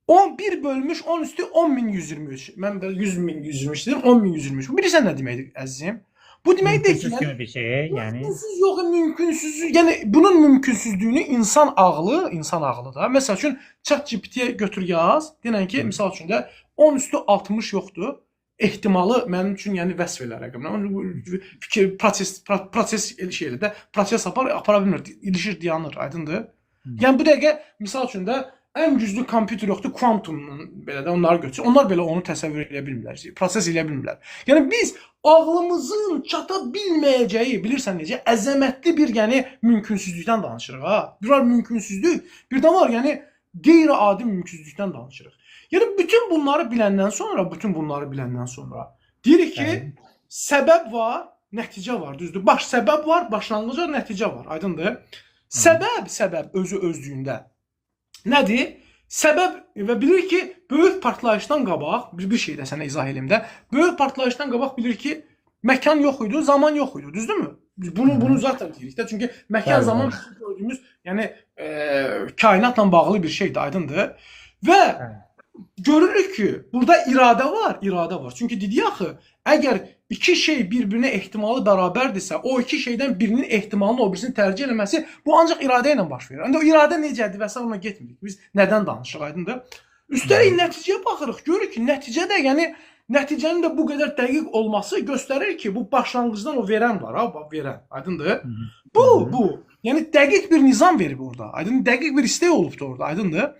Speaker 1: 11 bölünmüş 10 üstü 10.123. Mən belə 100.123 dedim, 10.123. Bilirsən nə deməkdir əzizim? Bu deməkdir ki,
Speaker 2: yəni bir şey, yəni
Speaker 1: yox, mümkünsüz. Yəni bunun mümkünsüzlüyünü insan ağlı da. Məsəl üçün ChatGPT-yə götür yaz. Denən ki, məsəl üçün də 10 üstü 60 yoxdur. Ehtimalı mənim üçün yəni vəsf elə rəqəmlər. Fikir proses şeylə də proses apara bilmir. İlişir, dayanır, aydındır? Yəni bu dəqiqə misal üçün də ən güclü kompüter yoxdur, kvantumla belə də onları götür. Onlar belə onu təsəvvür edə bilmirlər, proses edə bilmirlər. Yəni biz ağlımızın çata bilməyəcəyi, bilirsən necə, əzəmətli bir yəni mümkünsüzlükdən danışırıq ha. Bir var mümkünsüzlük, bir də var yəni qeyri-adi mümkünsüzlükdən danışırıq. Yəni bütün bunları biləndən sonra deyirik ki, səbəb var, nəticə var, düzdür? Səbəb var, başlanğıc var, nəticə var, aydındır? Səbəb özü özlüyündə nədir? Səbəb və bilir ki, böyük partlayışdan qabaq, bir şey də sənə izah edeyim də, böyük partlayışdan qabaq bilir ki, məkan yox idi, zaman yox idi, düzdürmü? Bunu zaten deyirik də, çünki məkan, zaman gördüyümüz, yəni kainatla bağlı bir şeydir, aydındır. Və görürük ki, burada iradə var. Çünki dedik axı, əgər iki şey bir-birinə ehtimalı bərabərdirsə, o iki şeydən birinin ehtimalını o birisini tərcih eləməsi bu ancaq iradə ilə baş verir. O iradə necədir və s. ona getmirik. Biz nədən danışırıq, aydındır? Üstəlik nəticəyə baxırıq, görürük ki, nəticədə, yəni nəticənin də bu qədər dəqiq olması göstərir ki, bu başlanğıcdan o verən var, verən, aydındır? Bu, yəni dəqiq bir nizam verib orada, aydın, dəqiq bir istək olubdur orada, aydındır?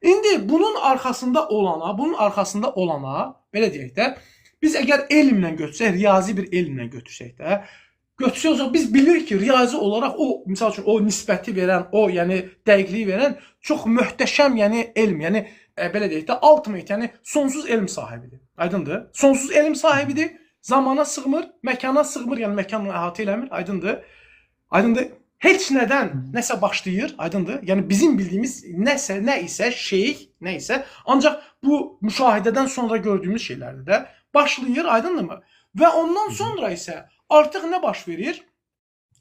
Speaker 1: İndi bunun arxasında olana, belə deyək də, biz əgər elmlə götürsək, riyazi bir elmlə götürsək, biz bilirik ki, riyazi olaraq o, misal üçün, o nisbəti verən, o, yəni dəqiqliyi verən çox möhtəşəm, yəni elm, yəni belə deyək də, ultimate, yəni sonsuz elm sahibidir. Aydındır? Sonsuz elm sahibidir, zamana sığmır, məkana sığmır, yəni məkanla əhatə eləmir, aydındır? Aydındır? Heç nədən nəsə başlayır, aydındır? Yəni bizim bildiyimiz nə isə, ancaq bu müşahidədən sonra gördüyümüz şeylərdir də, başlayır, aydındırmı? Və ondan sonra isə artıq nə baş verir?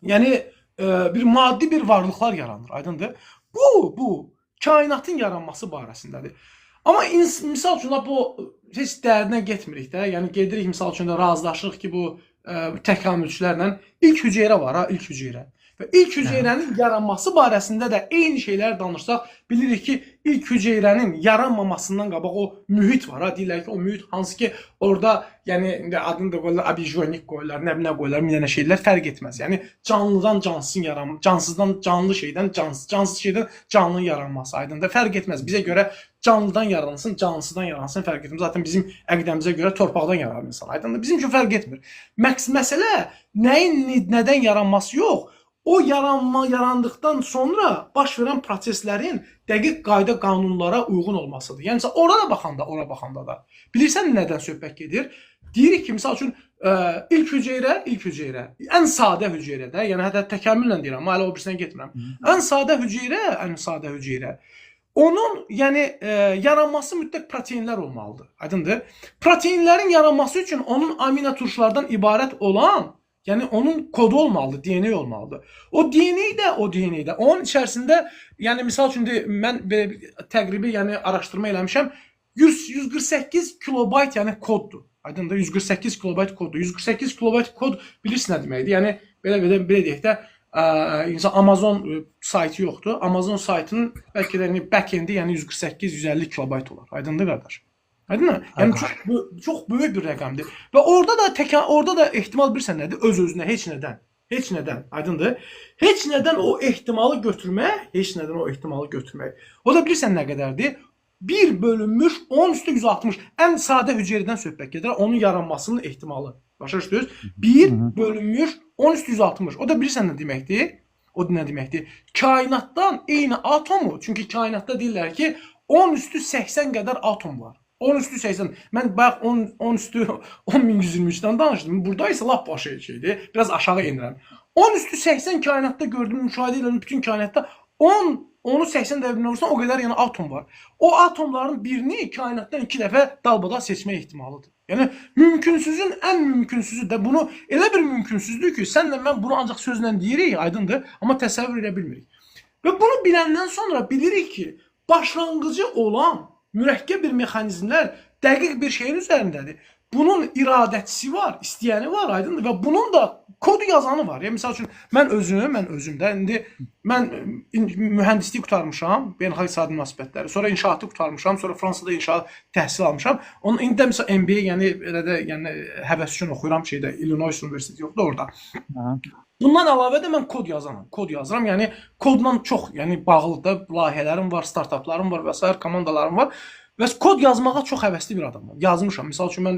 Speaker 1: Yəni bir maddi bir varlıqlar yaranır, aydındır? Bu kainatın yaranması barəsindədir. Amma misal üçün bu heç dərinə getmirik də, yəni gedirik misal üçün də razılaşırıq ki, bu təkamülçülərlə ilk hüceyrə var ha, ilk hüceyrə. Və ilk hüceyrənin yaranması barəsində də eyni şeylər danışsaq, bilirik ki, ilk hüceyrənin yaranmamasından qabaq o mühit var ha, deyirlər ki, o mühit hansı ki, orada, yəni adını da qoyurlar, abijonik qoyurlar, nə qoyurlar, bir dənə şeylər fərq etməz. Yəni canlıdan cansızın yaranması, cansızdan canlı şeydən, cansız şeydən canlının yaranması aydındır, fərq etməz. Bizə görə canlıdan yaransın, cansızdan yaransın fərq etmir. Zaten bizim əqidəmizə görə torpaqdan yaranır insan, aydındır. Bizim üçün fərq etmir. Məsələ nədən yaranması yox, o yarandıqdan sonra baş verən proseslərin dəqiq qayda qanunlara uyğun olmasıdır. Yəni ora baxanda da. Bilirsən nədən söhbət gedir? Deyirik ki, misal üçün ilk hüceyrə, ən sadə hüceyrədə, yəni hətta təkamüllə deyirəm, amma hələ o birisinə getmirəm. Ən sadə hüceyrə, onun yəni yaranması mütləq proteinlər olmalıdır. Aydındır? Proteinlərin yaranması üçün onun amino turşulardan ibarət olan, yəni onun kodu olmalıdır, DNA olmalıdır. O DNA də onun içərisində, yəni misal üçün mən belə təqribi yəni araşdırma eləmişəm, 148 kilobayt yəni koddur. Aydındır, 148 kilobayt koddur. 148 kilobayt kod bilirsiniz nə deməkdir? Yəni belə deyək də, Amazon saytı yoxdur. Amazon saytının bəlkə də back-endi yəni 148-150 kilobayt olar. Aydındır qardaş? Aydın? Yəni çox böyük bir rəqəmdir. Və orada da ehtimal bilirsən nədir? Öz-özünə heç nədən. Aydındır? Heç nədən o ehtimalı götürmək. O da bilirsən nə qədərdir? 1 bölünmüş 10^160. Ən sadə hüceyrədən söhbət gedir. Onun yaranmasının ehtimalı. Başa düşdünüz? 1 bölünmüş 10^160. O da bilirsən nə deməkdir? Kainatdan eyni atomu, çünki kainatda deyirlər ki 10^80 qədər atom var. 10^80. Mən bayaq 10^123-dən danışdım. Burada isə lap başqa şeydir. Biraz aşağı enirəm. 10^80 kainatda gördüyüm, müşahidə edirəm bütün kainatda 10'u 80 dəfə vursan o qədər yəni atom var. O atomların birini kainatdan 2 dəfə dalbadal seçmə ehtimalıdır. Yəni mümkünsüzün ən mümkünsüzü də bunu elə bir mümkünsüzdür ki, sənlə mən bunu ancaq sözlə deyirik, aydındır, amma təsəvvür edə bilmirik. Və bunu biləndən sonra bilirik ki, başlanğıcı olan mürəkkəb bir mexanizmlər dəqiq bir şeyin üzərindədir. Bunun iradəçisi var, istəyəni var, aydındır, və bunun da kodu yazanı var. Yəni, misal üçün, mən özümdə, indi mən mühəndislik qutarmışam, beynəlxalq iqtisadi münasibətləri, sonra inşaatı qutarmışam, sonra Fransada inşaat təhsil almışam. Onun indi də misal MBA, yəni həvəs üçün oxuyuram şeydə, Illinois Universiteti yoxdur orada. Bundan əlavə də mən kod yazıram. Yəni kodla çox, yəni bağlı da layihələrim var, startaplarım var və s. komandalarım var. Və kod yazmağa çox həvəsli bir adamım. Yazmışam. Misal üçün mən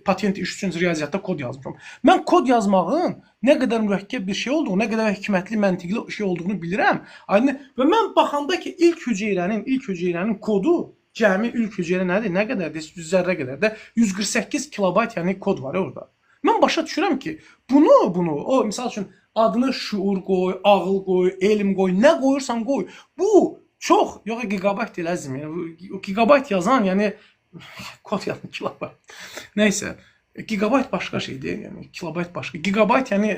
Speaker 1: patent iş üçün riyaziyyatda kod yazmışam. Mən kod yazmağın nə qədər mürəkkəb bir şey olduğunu, nə qədər hikmətli, məntiqli şey olduğunu bilirəm. Və mən baxanda ki, ilk hüceyrənin kodu, cəmi ilk hüceyrə nədir? Nə qədərdir? Zərrə qədər də 148 kilobayt yəni kod var orada. Mən başa düşürəm ki, o misal üçün adını şuur qoy, ağıl qoy, elm qoy, nə qoyursan qoy. Bu çox, yox gigabayt deyil əzim. Yəni, gigabayt yazan, yəni kod yazan kilobayt. Nəysə, gigabayt başqa şeydir, yəni kilobayt başqa. Gigabayt yəni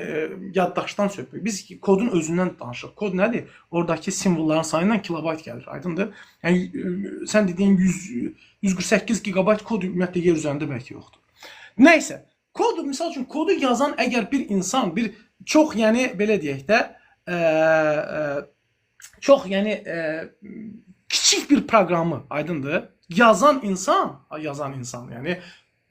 Speaker 1: yaddaşdan söhbət. Biz kodun özündən danışırıq. Kod nədir? Oradakı simvolların sayından kilobayt gəlir, aydındır? Yəni sən dediyin 148 gigabayt kod ümumiyyətlə yer üzərində bəlkə yoxdur. Nəysə, kod, misal üçün kodu yazan əgər bir insan, bir çox, yəni belə deyək də, çox, yəni kiçik bir proqramı, aydındır, yazan insan, yəni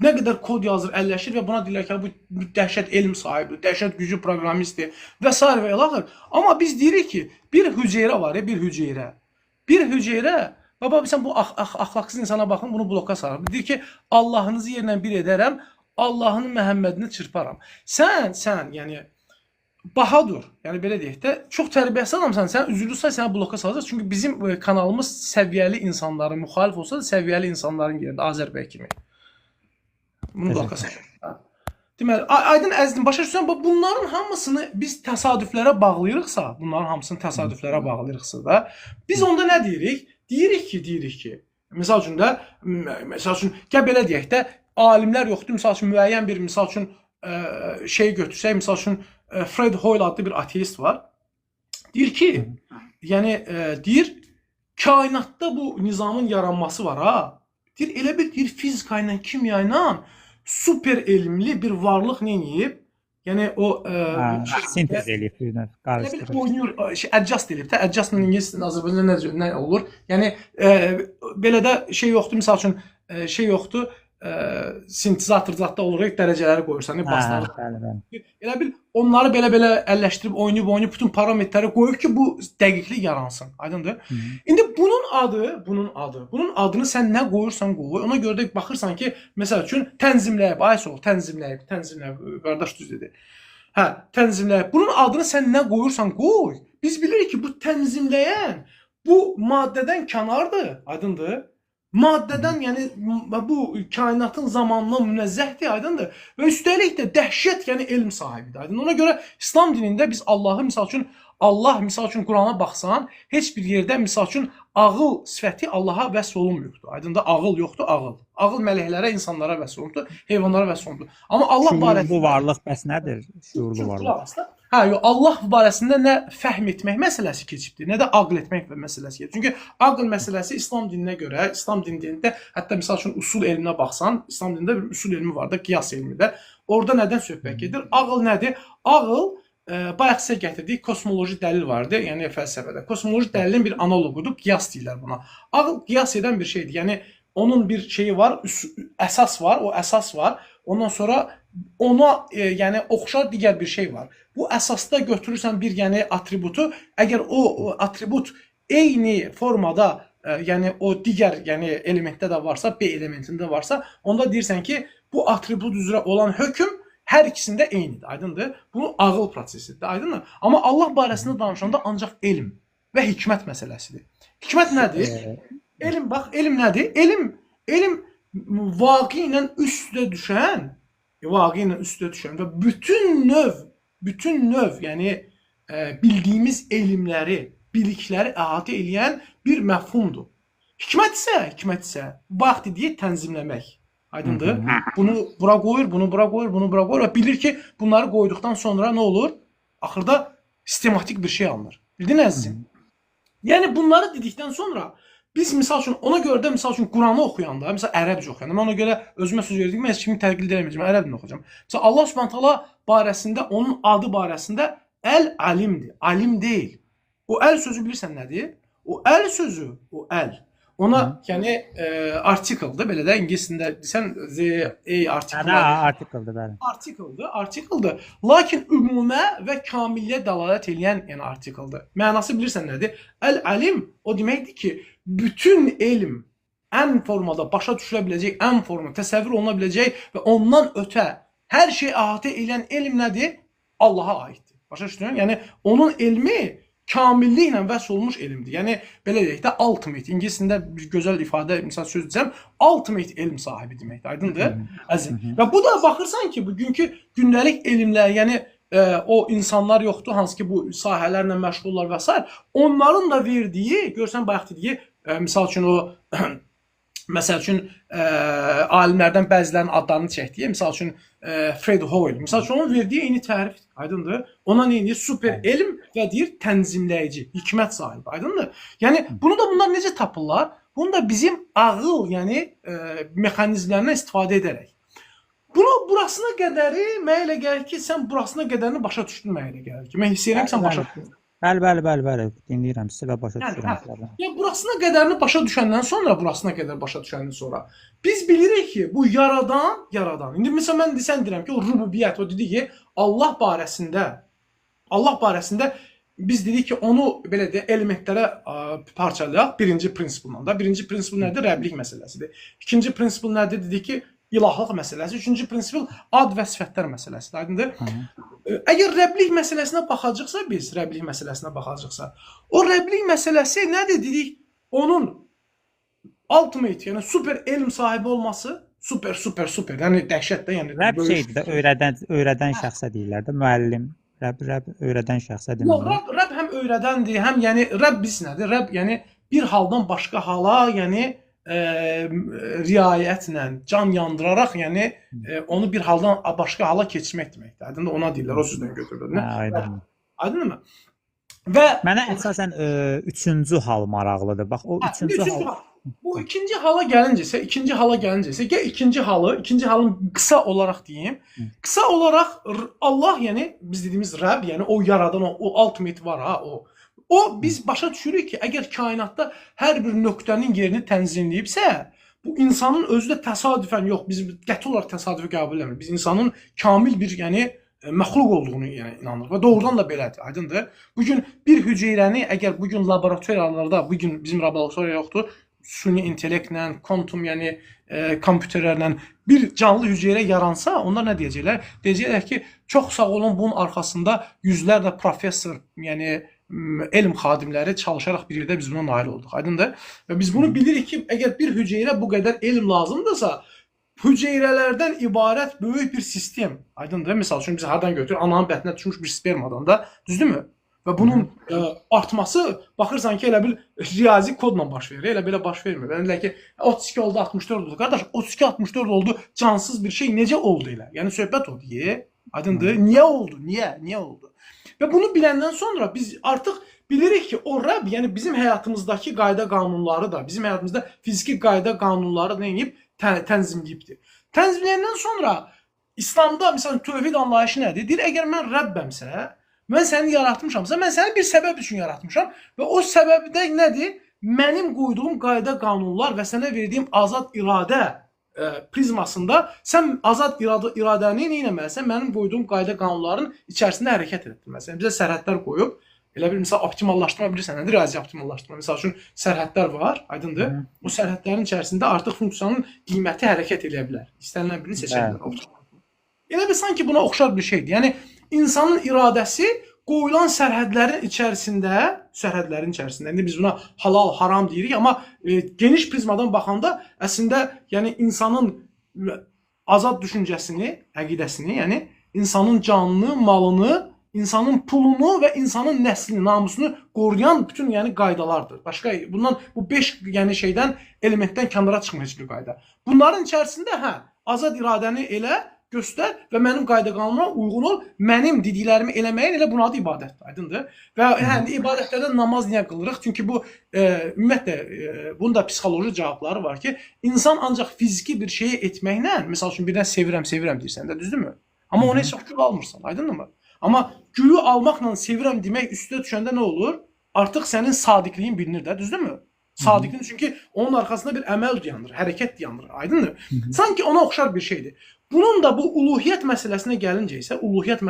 Speaker 1: nə qədər kod yazır, əlləşir və buna deyirlər ki, bu dəhşət elm sahibi, dəhşət güclü proqramistdir və s. və ilaxır. Amma biz deyirik ki, bir hüceyrə var, bir hüceyrə, baba sən bu axlaqsız insana baxın, bunu bloka sarır. Deyir ki, Allahınızı yerlə bir edərəm, Allahın Məhəmmədini çırparam. Sən, yəni bahadur, yəni belə deyək də, çox tərbiyəsiz adamsan, sən üzülürsən, sənə bloka salacaq. Çünki bizim kanalımız səviyyəli insanların, müxalif olsa da səviyyəli insanların yerində, Azərbəy kimi. Bunu bloka salacaq. Deməli, aydın əzizim, başa düşürsən, bunların hamısını biz təsadüflərə bağlayırıqsa da, biz onda nə deyirik? Deyirik ki, misal üçün, gəl belə deyək də, alimlər yoxdur, misal üçün, müəyyən bir, misal üçün, şey götürsək, misal üçün, Fred Hoyle adlı bir ateist var. Deyir ki, yəni, kainatda bu nizamın yaranması var, ha. Deyir, elə bir fizika ilə, kimya ilə super elmli bir varlıq nə edib? Yəni, o...
Speaker 2: Sintez eləyib, qarışdırır.
Speaker 1: Oynayır, adjust eləyib, adjust Azərbaycanda nə olur? Yəni, belə də şey yoxdur, misal üçün, şey yoxdur, sintezator zadda olur, dərəcələri qoyursan, basları. Elə bil, onları belə əlləşdirib, oynayıb, bütün parametrləri qoyur ki, bu dəqiqlik yaransın. Aydındır? İndi bunun adını sən nə qoyursan qoy, ona görə də baxırsan ki, məsəl üçün, tənzimləyib, tənzimləyib, qardaş düz dedi. Tənzimləyib. Bunun adını sən nə qoyursan qoy. Biz bilirik ki, bu tənzimləyən, bu maddədən kənardır, aydındır? Maddədən, yəni bu kainatın zamanından münezzəhdir, aydındır. Və üstəlik də dəhşət, yəni elm sahibidir, aydın. Ona görə İslam dinində biz Allahı Allah misal üçün Qurana baxsan, heç bir yerdə misal üçün ağıl sifəti Allaha vəsf olunmuyubdur. Aydındır, ağıl yoxdur, ağıl. Ağıl mələklərə, insanlara vəsf olunubdur, heyvanlara vəsf olunubdur. Amma Allah barəsində
Speaker 2: Şuurlu varlıq bəs nədir? Şuurlu varlıq.
Speaker 1: Hə, yox, Allah barəsində nə fəhm etmək məsələsi keçibdir, nə də aql etmək məsələsi keçibdir. Çünki aql məsələsi İslam dininə görə, İslam dinində hətta misal üçün usul elminə baxsan, İslam dinində bir usul elmi var da, qiyas elmi də. Orada nədən söhbət gedir? Ağıl nədir? Ağıl bayaq sizə gətirdik, kosmoloji dəlil vardı, yəni fəlsəfədə. Kosmoloji dəlilin bir analoqudur, qiyas deyirlər buna. Ağıl qiyas edən bir şeydir. Yəni onun bir şeyi var, əsas var, o əsas var. Ondan sonra ona yəni oxşar digər bir şey var. Bu əsasda götürürsən bir yəni atributu, əgər o atribut eyni formada, yəni o digər yəni elementdə də varsa, B elementində də varsa, onda deyirsən ki, bu atribut üzrə olan hökm hər ikisində eynidir, aydındır? Bu ağıl prosesidir, aydındır? Amma Allah barəsində danışanda ancaq elm və hikmət məsələsidir. Hikmət nədir? Elm, bax, elm nədir? Elm vaqi ilə üstə düşən və bütün növ, yəni bildiyimiz elmləri, bilikləri əhatə edən bir məfhumdur. Hikmət isə vaxt deyə tənzimləmək. Aydındır? Bunu bura qoyur, bunu bura qoyur, bunu bura qoyur və bilir ki, bunları qoyduqdan sonra nə olur? Axırda sistematik bir şey alınır. Bildin əzizim? Yəni bunları dedikdən sonra biz misal üçün ona görə də misal üçün Quranı oxuyanda, misal ərəbcə oxuyanda, mən ona görə özümə söz verdim, mən heç kimi təqlid eləməyəcəm, ərəbcə oxuyacağam. Misal Allah Subhanahu taala barəsində, onun adı barəsində Əl-Alimdir, alim deyil. O əl sözü bilirsən nədir? O əl sözü, o əl. Ona yəni artikeldir, belə də ingiliscəsində desən
Speaker 2: Artikeldir, bəli.
Speaker 1: Artikeldir. Lakin ümumə və kamilliyə dəlalət edən yəni artikeldir. Mənası bilirsən nədir? Əl-alim o deməkdir ki, bütün elm ən formada başa düşülə biləcək, ən forma təsəvvür oluna biləcək və ondan ötə hər şey əhatə edən elm nədir? Allaha aiddir. Başa düşdün? Yəni onun elmi kamilliklə vəsf olunmuş elmdir. Yəni belə deyək də ultimate, ingiliscəsində bir gözəl ifadə, misal söz desəm, ultimate elm sahibi deməkdir. Aydındır? Əzim. Və bu da baxırsan ki, bugünkü gündəlik elmlər, yəni o insanlar yoxdur, hansı ki bu sahələrlə məşğullar və s. onların da verdiyi, görsən bayaq dediyi, misal üçün o məsəl üçün alimlərdən bəzilərinin adlarını çəkdiyi, misal üçün Fred Hoyle, misal üçün onun verdiyi eyni tərif, aydındır? Ona neyini? Super elm və deyir tənzimləyici, hikmət sahibi, aydındır? Yəni bunu da bunlar necə tapırlar? Bunu da bizim ağıl, yəni mexanizmlərindən istifadə edərək. Bunu burasına qədəri mənə elə gəlir ki, sən burasına qədərini başa düşdün mənə elə gəlir ki. Mən hiss edirəm sən başa düşdün.
Speaker 2: Bəli, dinləyirəm sizi və başa düşürəm.
Speaker 1: Yəni burasına qədərini başa düşəndən sonra, burasına qədər başa düşəndən sonra biz bilirik ki, bu yaradan. İndi məsələn mən desən deyirəm ki, o rububiyyət, o dedik ki, Allah barəsində biz dedik ki, onu belə deyək, elementlərə parçalayaq birinci prinsiplə da. Birinci prinsip nədir? Rəblik məsələsidir. İkinci prinsip nədir? Dedik ki, ilahlıq məsələsi. Üçüncü prinsip ad və sifətlər məsələsidir. Aydındır? Əgər rəblik məsələsinə baxacaqsa, o rəblik məsələsi nədir dedik? Onun ultimate, yəni super elm sahibi olması, super, yəni dəhşət də, yəni
Speaker 2: Rəbb şeydir də, öyrədən şəxsə deyirlər də, müəllim. Rəbb öyrədən şəxsə demək.
Speaker 1: Yox, Rəbb həm öyrədəndir, həm yəni Rəbb biz nədir? Rəbb yəni bir haldan başqa hala, yəni riayətlə, can yandıraraq, yəni onu bir haldan başqa hala keçirmək deməkdir. Aydındır, ona deyirlər, o sözdən götürülür. Aydınmı? Və
Speaker 2: mənə əsasən üçüncü hal maraqlıdır. Bax, o üçüncü hal.
Speaker 1: Bu ikinci hala gəlincə isə, ikinci halın qısa olaraq deyim. Qısa olaraq Allah, yəni biz dediyimiz Rəbb, yəni o yaradan, o ultimate var ha, o biz başa düşürük ki, əgər kainatda hər bir nöqtənin yerini tənzimləyibsə, bu insanın özü də təsadüfən yox, biz qəti olaraq təsadüfü qəbul edirik. Biz insanın kamil bir, yəni məxluq olduğunu inanırıq və doğrudan da belədir, aydındır. Bugün bir hüceyrəni, əgər bugün laboratoriyalarda, bugün bizim laboratoriya yoxdur, süni intellektlə, kvantum, yəni kompüterlərlə bir canlı hüceyrə yaransa, onlar nə deyəcəklər? Deyəcəklər ki, çox sağ olun, bunun arxasında yüzlərlə professor, yəni elm xadimləri çalışaraq bir yerdə biz buna nail olduq. Aydındır? Və biz bunu bilirik ki, əgər bir hüceyrə bu qədər elm lazımdırsa, hüceyrələrdən ibarət böyük bir sistem. Aydındır? Məsəl üçün biz hardan götürür? Ananın bətninə düşmüş bir spermadan da, düzdürmü? Və bunun artması baxırsan ki, elə bil riyazi kodla baş verir. Elə belə baş vermir. Yəni ki, 32 oldu, 64 oldu. Qardaş, 32 64 oldu, cansız bir şey necə oldu elə? Yəni söhbət odur. Aydındır? Niyə oldu? Niyə oldu? Və bunu biləndən sonra biz artıq bilirik ki, o Rəbb, yəni bizim həyatımızdakı qayda qanunları da, bizim həyatımızda fiziki qayda qanunları da edib tənzimləyibdir. Tənzimləyəndən sonra İslamda məsələn tövhid anlayışı nədir? Deyir, əgər mən Rəbbəmsə, mən səni yaratmışamsa, mən səni bir səbəb üçün yaratmışam və o səbəbdə nədir? Mənim qoyduğum qayda qanunlar və sənə verdiyim azad iradə prizmasında sən azad iradəni nə etməlisən? Mənim qoyduğum qayda qanunların içərisində hərəkət etdirməlisən. Bizə sərhədlər qoyub, elə bir misal optimallaşdırma bilirsən, nədir? Riyazi optimallaşdırma. Məsəl üçün sərhədlər var, aydındır? O sərhədlərin içərisində artıq funksiyanın qiyməti hərəkət edə bilər. İstənilən birini seçə bilər. Elə bir sanki buna oxşar bir şeydir. Yəni insanın iradəsi qoyulan sərhədlərin içərisində, indi biz buna halal, haram deyirik, amma geniş prizmadan baxanda əslində yəni insanın azad düşüncəsini, əqidəsini, yəni insanın canını, malını, insanın pulunu və insanın nəslini, namusunu qoruyan bütün yəni qaydalardır. Başqa bundan bu 5 yəni şeydən elementdən kənara çıxmır heç bir qayda. Bunların içərisində azad iradəni elə göstər və mənim qayda qanunuma uyğun ol, mənim dediklərimi eləməyin, elə buna da ibadətdir, aydındır? Və ibadətlərdə namaz niyə qılırıq? Çünki bu ümumiyyətlə bunun da psixoloji cavabları var ki, insan ancaq fiziki bir şeyi etməklə, məsəl üçün birdən sevirəm deyirsən də, düzdürmü? Amma ona heç gül almırsan, aydınmı? Amma gülü almaqla sevirəm demək üstə düşəndə nə olur? Artıq sənin sadiqliyin bilinir də, düzdürmü? Sadiqliyin, çünki onun arxasında bir əməl dayanır, hərəkət dayanır, aydındır? Sanki ona oxşar bir şeydir. Bunun da bu uluhiyyət məsələsinə gəlincə isə, uluhiyyət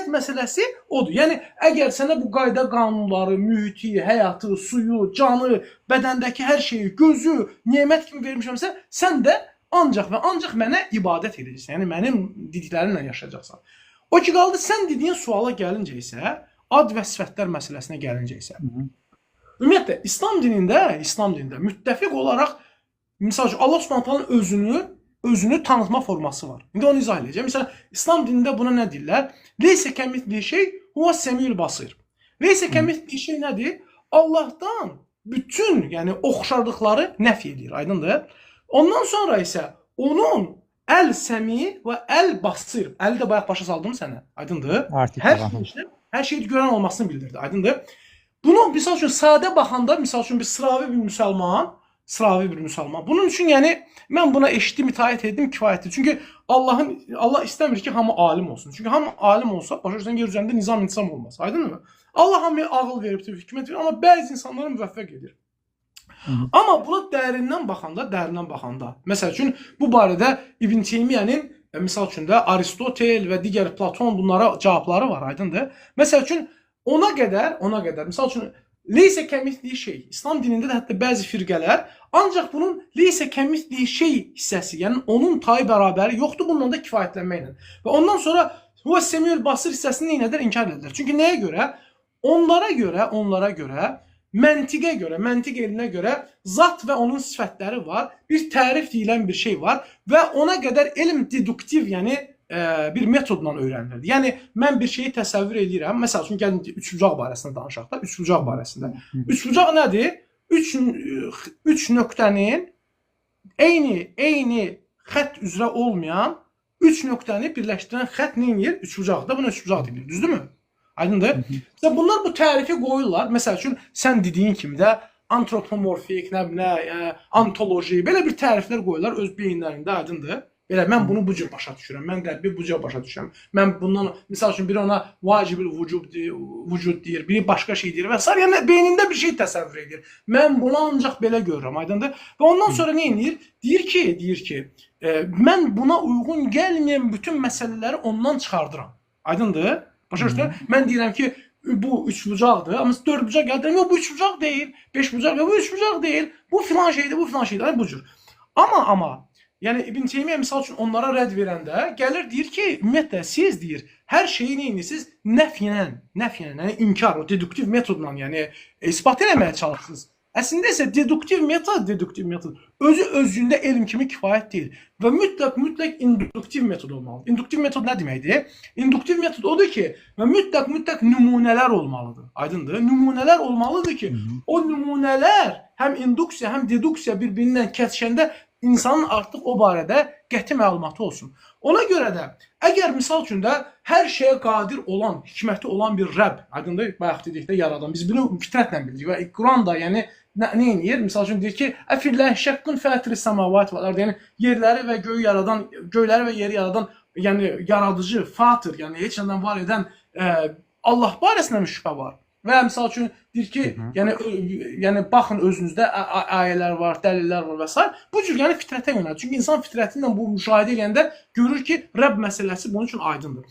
Speaker 1: məsələsi odur. Yəni, əgər sənə bu qayda qanunları, mühiti, həyatı, suyu, canı, bədəndəki hər şeyi, gözü, nemət kimi vermişəmsə, sən də ancaq və ancaq mənə ibadət edəcəksən. Yəni, mənim dediklərimlə yaşayacaqsan. O ki, qaldı, sən dediyin suala gəlincə isə, ad və sifətlər məsələsinə gəlincə isə. Ümumiyyətlə, İslam dinində müttəfiq olaraq, misal üçün, Allah Subhanahu özünü tanıtma forması var. İndi onu izah edəcəm. Məsələn, İslam dinində buna nə deyirlər? Leysə kəmitli şey, huva səmiyyül basir. Leysə kəmitli şey nədir? Allahdan bütün, yəni oxşarlıqları nəfi edir, aydındır? Ondan sonra isə onun əl-səmi və əl-basir, əli də bayaq başa saldım sənə, aydındır? Hər şeyi görən olmasını bildirdi, aydındır? Bunu, misal üçün, sadə baxanda, misal üçün, bir sıravi bir müsəlman. Bunun üçün, yəni, mən buna eşitdim, itaət etdim, kifayətdir. Çünki Allah istəmir ki, hamı alim olsun. Çünki hamı alim olsa, başa düşsən, yer üzərində nizam olmaz. Aydınmı? Allah hamıya ağıl veribdir, hikmət verir, amma bəzi insanlara müvəffəq edir. Amma buna dərindən baxanda, məsəl üçün, bu barədə İbn Teymiyyənin, misal üçün də Aristotel və digər Platon bunlara cavabları var, aydındır. Məsəl üçün, ona qədər, misal üçün, leysə kəmitliyi şey, İslam dinində də hətta bəzi firqələr, ancaq bunun leysə kəmitliyi şey hissəsi, yəni onun tayı bərabəri yoxdur, bununla da kifayətlənməklə. Və ondan sonra huvə səmiyyül basir hissəsini neynədir? İnkar edirlər. Çünki nəyə görə? Onlara görə, məntiq elinə görə zat və onun sifətləri var, bir tərif deyilən bir şey var və ona qədər elm deduktiv, yəni bir metodla öyrənilir. Yəni, mən bir şeyi təsəvvür edirəm. Məsəl üçün, gəlin üçbucaq barəsində danışaq da. Üçbucaq barəsində. Üçbucaq nədir? Üç nöqtənin eyni xətt üzrə olmayan üç nöqtəni birləşdirən xətt neyinir? Üçbucaqda. Buna üçbucaq deyilir. Düzdürmü? Aydındır? Bunlar bu tərifi qoyurlar. Məsəl üçün, sən dediyin kimi də antropomorfik, antoloji, belə bir təriflər qoyurlar öz beyinlərində, aydındır? Belə, mən bunu bu cür başa düşürəm, mən qəlbi bu cür başa düşürəm. Mən bundan, misal üçün, biri ona vacibül vücud deyir, biri başqa şey deyir və s. Yəni, beynində bir şey təsəvvür edir. Mən bunu ancaq belə görürəm, aydındır? Və ondan sonra nə edir? Deyir ki, mən buna uyğun gəlməyən bütün məsələləri ondan çıxardıram. Aydındır? Başa düşürəm? Mən deyirəm ki, bu üçbucaqdır, amma dörd bucaq gəldirəm, yox, bu üçbucaq deyil, beş bucaq, yox, bu üçbucaq deyil, bu filan şeydir, bu cür. Amma, Yəni İbn Teymiyyə misal üçün onlara rədd verəndə gəlir deyir ki, ümumiyyətlə siz deyir, hər şeyi neyinirsiniz? Nəfyən, yəni inkar, o deduktiv metodla, yəni isbat eləməyə çalışırsınız. Əslində isə deduktiv metod özü-özlüyündə elm kimi kifayət deyil və mütləq induktiv metod olmalıdır. İnduktiv metod nə deməkdir? İnduktiv metod odur ki, və mütləq nümunələr olmalıdır. Aydındır? Nümunələr olmalıdır ki, o nümunələr həm induksiya, həm deduksiya bir-birindən kəsişəndə insanın artıq o barədə qəti məlumatı olsun. Ona görə də əgər misal üçün də hər şeyə qadir olan, hikməti olan bir Rəbb, aydındır, bayaq dedikdə yaradan, biz bunu fitrətlə bilirik və Quran da yəni nə edir? Misal üçün deyir ki, "Əfillah şəqqun fətris semavat və ard", yəni yerləri və göyü yaradan, göyləri və yeri yaradan, yəni yaradıcı, fatir, yəni heç nədən var edən Allah barəsində mi şübhə var? Və misal üçün deyir ki, yəni baxın özünüzdə ayələr var, dəlillər var və s. Bu cür yəni fitrətə yönəlir. Çünki insan fitrəti ilə bu müşahidə edəndə görür ki, Rəbb məsələsi bunun üçün aydındır.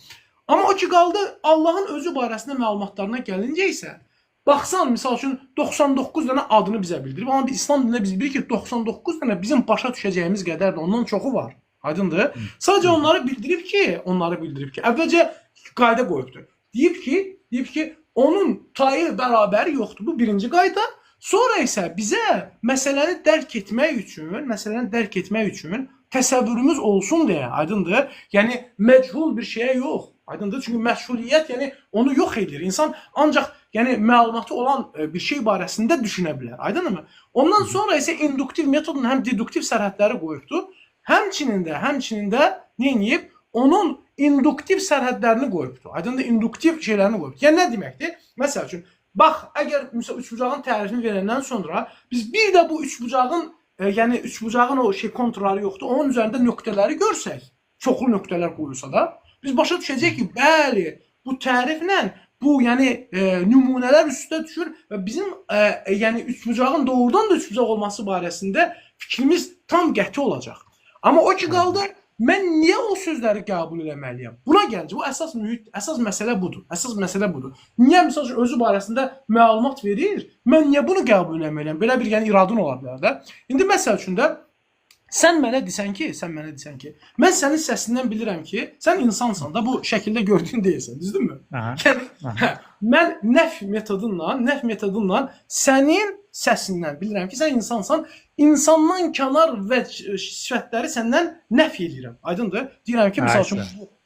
Speaker 1: Amma o ki qaldı Allahın özü barəsində məlumatlarına gəlincə isə baxsan misal üçün 99 dənə adını bizə bildirib. Amma İslam dinində biz bilirik ki, 99 dənə bizim başa düşəcəyimiz qədər də ondan çoxu var. Aydındır? Sadəcə onları bildirib ki, əvvəlcə qayda qoyubdur. Deyib ki, onun tayı bərabəri yoxdur. Bu birinci qayda. Sonra isə bizə məsələni dərk etmək üçün təsəvvürümüz olsun deyə, aydındır? Yəni məchul bir şeyə yox. Aydındır? Çünki məşğuliyyət yəni onu yox edir. İnsan ancaq yəni məlumatı olan bir şey barəsində düşünə bilər. Aydınmı? Ondan sonra isə induktiv metodun həm deduktiv sərhədləri qoyubdur. Həmçinin də nə edib? Onun induktiv sərhədlərini qoyubdur. Aydındır, induktiv şeylərini qoyubdur. Yəni nə deməkdir? Məsəl üçün, bax, əgər üçbucağın tərifini verəndən sonra biz bir də bu üçbucağın, yəni üçbucağın o konturları yoxdur, onun üzərində nöqtələri görsək, çoxlu nöqtələr qoyulsa da, biz başa düşəcək ki, bəli, bu təriflə bu yəni nümunələr üstə düşür və bizim yəni üçbucağın doğrudan da üçbucaq olması barəsində fikrimiz tam qəti olacaq. Amma o ki qaldı, mən niyə o sözləri qəbul eləməliyəm? Buna gəlince bu əsas məsələ budur. Niyə misal üçün özü barəsində məlumat verir? Mən niyə bunu qəbul eləməliyəm? Belə bir yəni iradın ola bilər də. İndi məsəl üçün də sən mənə desən ki, mən sənin səsindən bilirəm ki, sən insansan da bu şəkildə gördüyün deyilsən, düzdürmü? Yəni mən nəf metodunla sənin səsindən bilirəm ki, sən insansan. İnsandan kənar və sifətləri səndən nəf edirəm. Aydındır? Deyirəm ki, misal üçün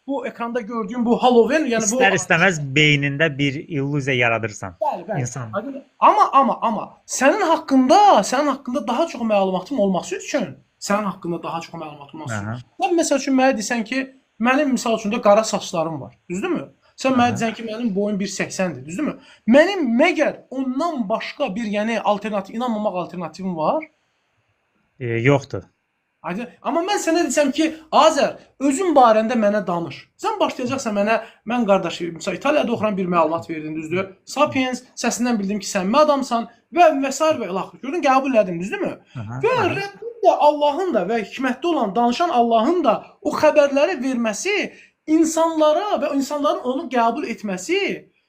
Speaker 1: bu ekranda gördüyüm bu Halloween, yəni bu
Speaker 2: İstər-istəməz beynində bir illüziya yaradırsan.
Speaker 1: Bəli.
Speaker 2: İnsan.
Speaker 1: Amma sənin haqqında daha çox məlumatım olması üçün, sən məsəl üçün mənə desən ki, mənim misal üçün də qara saçlarım var. Düzdürmü? Sən mənə desən ki, mənim boyum 1.80-dir. Düzdürmü? Mənim məgər ondan başqa bir yəni alternativ, inanmamaq alternativim var?
Speaker 2: Yoxdur.
Speaker 1: Amma mən sənə desəm ki, Azər, özün barəndə mənə danış. Sən başlayacaqsan mənə, mən qardaşım, məsələn, İtaliyada oxuran bir məlumat verdin, düzdür? Sapiens, səsindən bildim ki, sən adamsan və s. və ilax. Gördün, qəbul edin, düzdürmü? Və Rəbbin də, Allahın da və hikmətli olan, danışan Allahın da o xəbərləri verməsi, insanlara və insanların onu qəbul etməsi,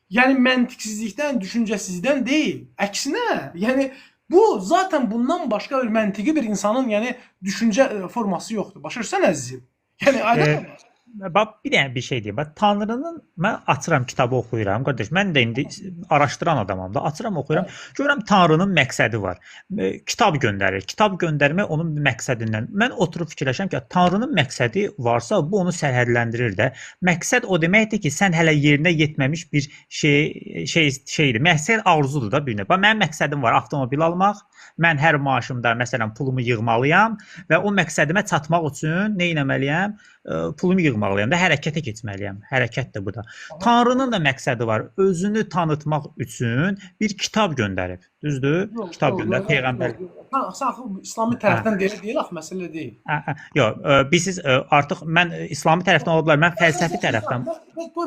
Speaker 1: yəni məntiqsizlikdən, düşüncəsizlikdən deyil. Əksinə, yəni bu zaten bundan başqa bir məntiqi bir insanın yəni düşüncə forması yoxdur. Başa düşürsən əzizim? Yəni aydın
Speaker 2: Bax bir dənə bir şey deyim. Bax Tanrının mən açıram kitabı oxuyuram qardaş. Mən də indi araşdıran adamam da. Açıram oxuyuram. Görürəm Tanrının məqsədi var. Kitab göndərir. Kitab göndərmək onun məqsədindən. Mən oturub fikirləşirəm ki, Tanrının məqsədi varsa bu onu sərhədləndirir də. Məqsəd o deməkdir ki, sən hələ yerinə yetməmiş bir şeydir. Məqsəd arzudur da bir növ. Bax mənim məqsədim var avtomobil almaq. Mən hər maaşımda məsələn pulumu yığmalıyam və o məqsədimə çatmaq üçün nə etməliyəm? Pulumu yığmalıyam da, hərəkətə keçməliyəm. Hərəkətdir bu da. Tanrının da məqsədi var. Özünü tanıtmaq üçün bir kitab göndərib. Düzdür? Kitab göndərib peyğəmbər.
Speaker 1: Sən axı İslami tərəfdən deyil, axı məsələ deyil.
Speaker 2: Yox, biz artıq mən İslami tərəfdən ola bilər, mən fəlsəfi tərəfdən.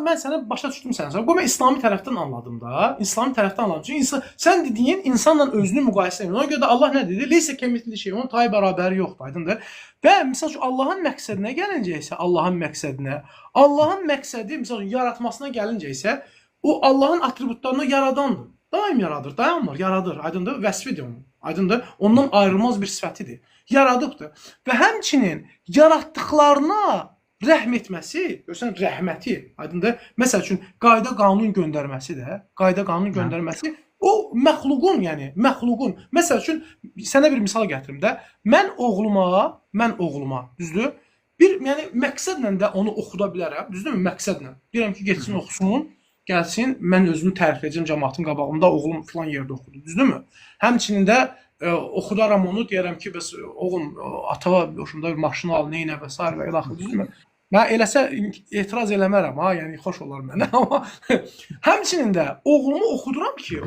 Speaker 1: Mən sənə başa düşdüm səni. Qoy mən İslami tərəfdən anladım da. İslami tərəfdən anladım. Çünki sən dediyin insanla özünü müqayisə edir. Ona görə də Allah nə dedi? Leysə kəmitli şey, onun tayı bərabəri yoxdur, aydındır? Və misal üçün Allahın məqsədinə gəlincə isə, Allahın məqsədi misal üçün yaratmasına gəlincə isə, o Allahın atributlarını yaradandır. Daim yaradır, dayanmır, yaradır, aydındır, vəsfidir onun. Aydındır, ondan ayrılmaz bir sifətidir. yaradıbdır. Və həmçinin yaratdıqlarına rəhm etməsi, görsən rəhməti, aydındır. Məsəl üçün qayda qanun göndərməsi də, qayda qanun göndərməsi o məxluqun, yəni məxluqun. Məsəl üçün sənə bir misal gətirim də. Mən oğluma, düzdür? Bir yəni məqsədlə də onu oxuda bilərəm, düzdürmü? Məqsədlə. Deyirəm ki, getsin oxusun, gəlsin, mən özümü tərifləyəcəm cəmaatın qabağında, oğlum filan yerdə oxudu, düzdürmü? Həmçinin də oxudaram onu, deyərəm ki, bəs oğlum atava hoşunda bir maşın al, neynə və s. və ilə axır, düzdürmü? Mən eləsə etiraz eləmərəm, ha, yəni xoş olar mənə, amma həmçinin də oğlumu oxuduram ki,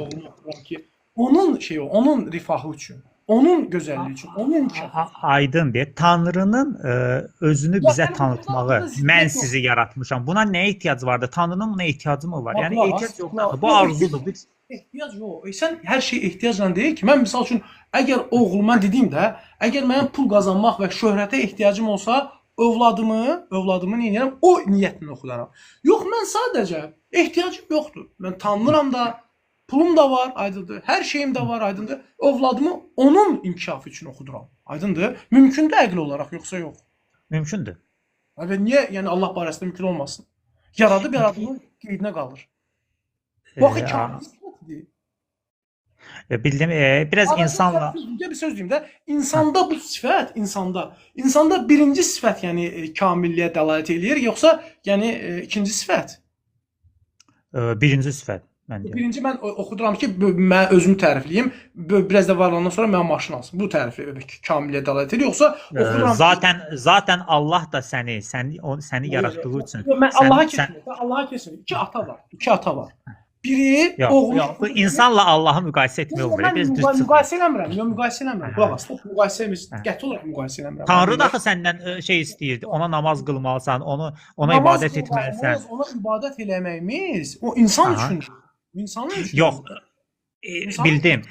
Speaker 1: onun rifahı üçün, onun gözəlliyi üçün, onun inkişafı.
Speaker 2: Aydındır. Tanrının özünü bizə tanıtmağı, mən sizi yaratmışam. Buna nə ehtiyac vardı? Tanrının buna ehtiyacı mı var? Yəni ehtiyac yoxdur. Bu arzudur.
Speaker 1: Ehtiyac yox. Sən hər şey ehtiyacla deyil ki. Mən misal üçün əgər oğluma dediyim də, əgər mənim pul qazanmaq və şöhrətə ehtiyacım olsa, övladımı nə edirəm? O niyyətlə oxudaram. Yox, mən sadəcə ehtiyacım yoxdur. Mən tanınıram da, pulum da var, aydındır. Hər şeyim də var, aydındır. Övladımı onun inkişafı üçün oxuduram. Aydındır. Mümkündür əqli olaraq, yoxsa yox?
Speaker 2: Mümkündür.
Speaker 1: Və niyə yəni Allah barəsində mümkün olmasın? Yaradıb yaradığının qeydinə qalır. Bu axı kamildir.
Speaker 2: Bildim, biraz insanla
Speaker 1: bir söz deyim də, insanda bu sifət, insanda birinci sifət, yəni kamilliyə dəlalət eləyir, yoxsa yəni ikinci sifət?
Speaker 2: birinci sifət mən deyirəm.
Speaker 1: Birinci mən oxuduram ki, mən özümü tərifləyim, biraz da varlandan sonra mən maşın alsın. Bu təriflə kamilliyə dəlalət edir, yoxsa oxuduram
Speaker 2: Zaten Allah da səni yaratdığı üçün.
Speaker 1: Mən Allaha keçmir. İki ata var. Biri oğlu.
Speaker 2: Yox, bu insanla Allahı müqayisə etmək olmur.
Speaker 1: Biz müqayisə eləmirəm. Qulaq as. Müqayisəmiz qəti olaraq müqayisə eləmirəm.
Speaker 2: Tanrı da səndən şey istəyirdi. Ona namaz qılmalısan, ona ibadət etməlisən.
Speaker 1: Ona ibadət eləməyimiz o insan üçündür. İnsanın üçün.
Speaker 2: Yox. Bildim.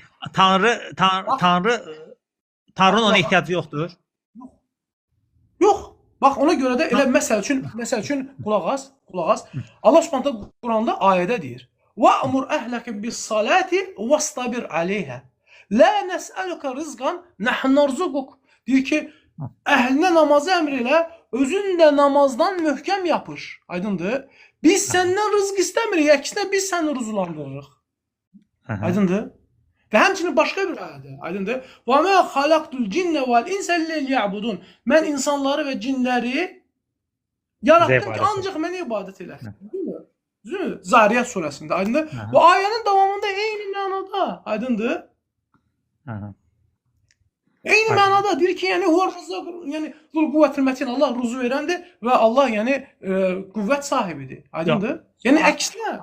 Speaker 2: Tanrının ona ehtiyacı yoxdur.
Speaker 1: Yox. Bax ona görə də elə məsəl üçün qulaq as. Allah Subhanahu Quranda ayədə deyir: "Va'mur ahlaka bis-salati wastabir 'alayha. La nes'aluka rizqan, nahnu narzuquk." Deyir ki, əhlinə namazı əmr elə, özün də namazdan möhkəm yapış. Aydındır? Biz səndən rızq istəmirik, əksinə biz səni ruzlandırırıq. Aydındır? Və həmçinin başqa bir ayədə, aydındır? "Və mə xalaqtul cinnə vel-insə liya'budun." Mən insanları və cinləri yarattım ki, ancaq mənə ibadət eləsin. Düzdürmü? Zariyat surəsində, aydındır? Bu ayənin davamında eyni mənada, aydındır? Eyni mənada deyir ki, yəni yəni Zul-Quvvətil Mətin, Allah ruzu verəndir və Allah yəni qüvvət sahibidir. Aydındır? Yəni əksinə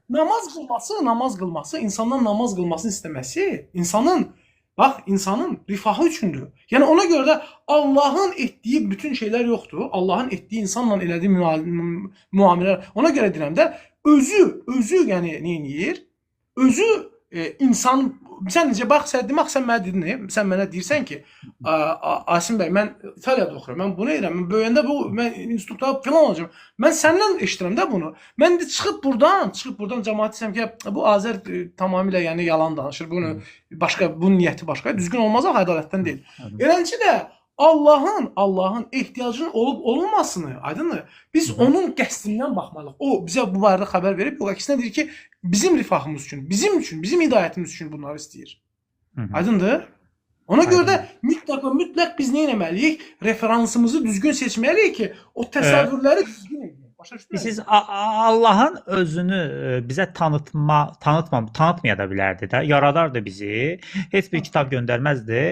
Speaker 1: namaz qılması, insandan namaz qılmasını istəməsi, insanın rifahı üçündür. Yəni ona görə də Allahın etdiyi bütün şeylər yoxdur. Allahın etdiyi insanla elədiyi müamilələr. Ona görə deyirəm də, özü yəni nə edir? Özü insan, sən necə bax, sən mənə dedin, sən mənə deyirsən ki, Asim bəy, mən İtaliyada oxuram, mən bunu edirəm, mən böyüyəndə mən institutda filan olacağım. Mən səndən eşidirəm də bunu. Mən də çıxıb buradan cəmaat desəm ki, bu Azər tamamilə yəni yalan danışır, bunun niyyəti başqa, düzgün olmaz, ədalətdən deyil. Eləncə də Allahın ehtiyacının olub-olunmasını, aydındır? Biz onun qəsdindən baxmalıyıq. O bizə bu barədə xəbər verib, yox, əksinə deyir ki, bizim rifahımız üçün, bizim hidayətimiz üçün bunları istəyir. Aydındır? Ona görə də mütləq biz nə etməliyik? Referansımızı düzgün seçməliyik ki, o təsəvvürləri düzgün edək.
Speaker 2: Siz Allahın özünü bizə tanıtmaya da bilərdi də, yaradardı bizi, heç bir kitab göndərməzdi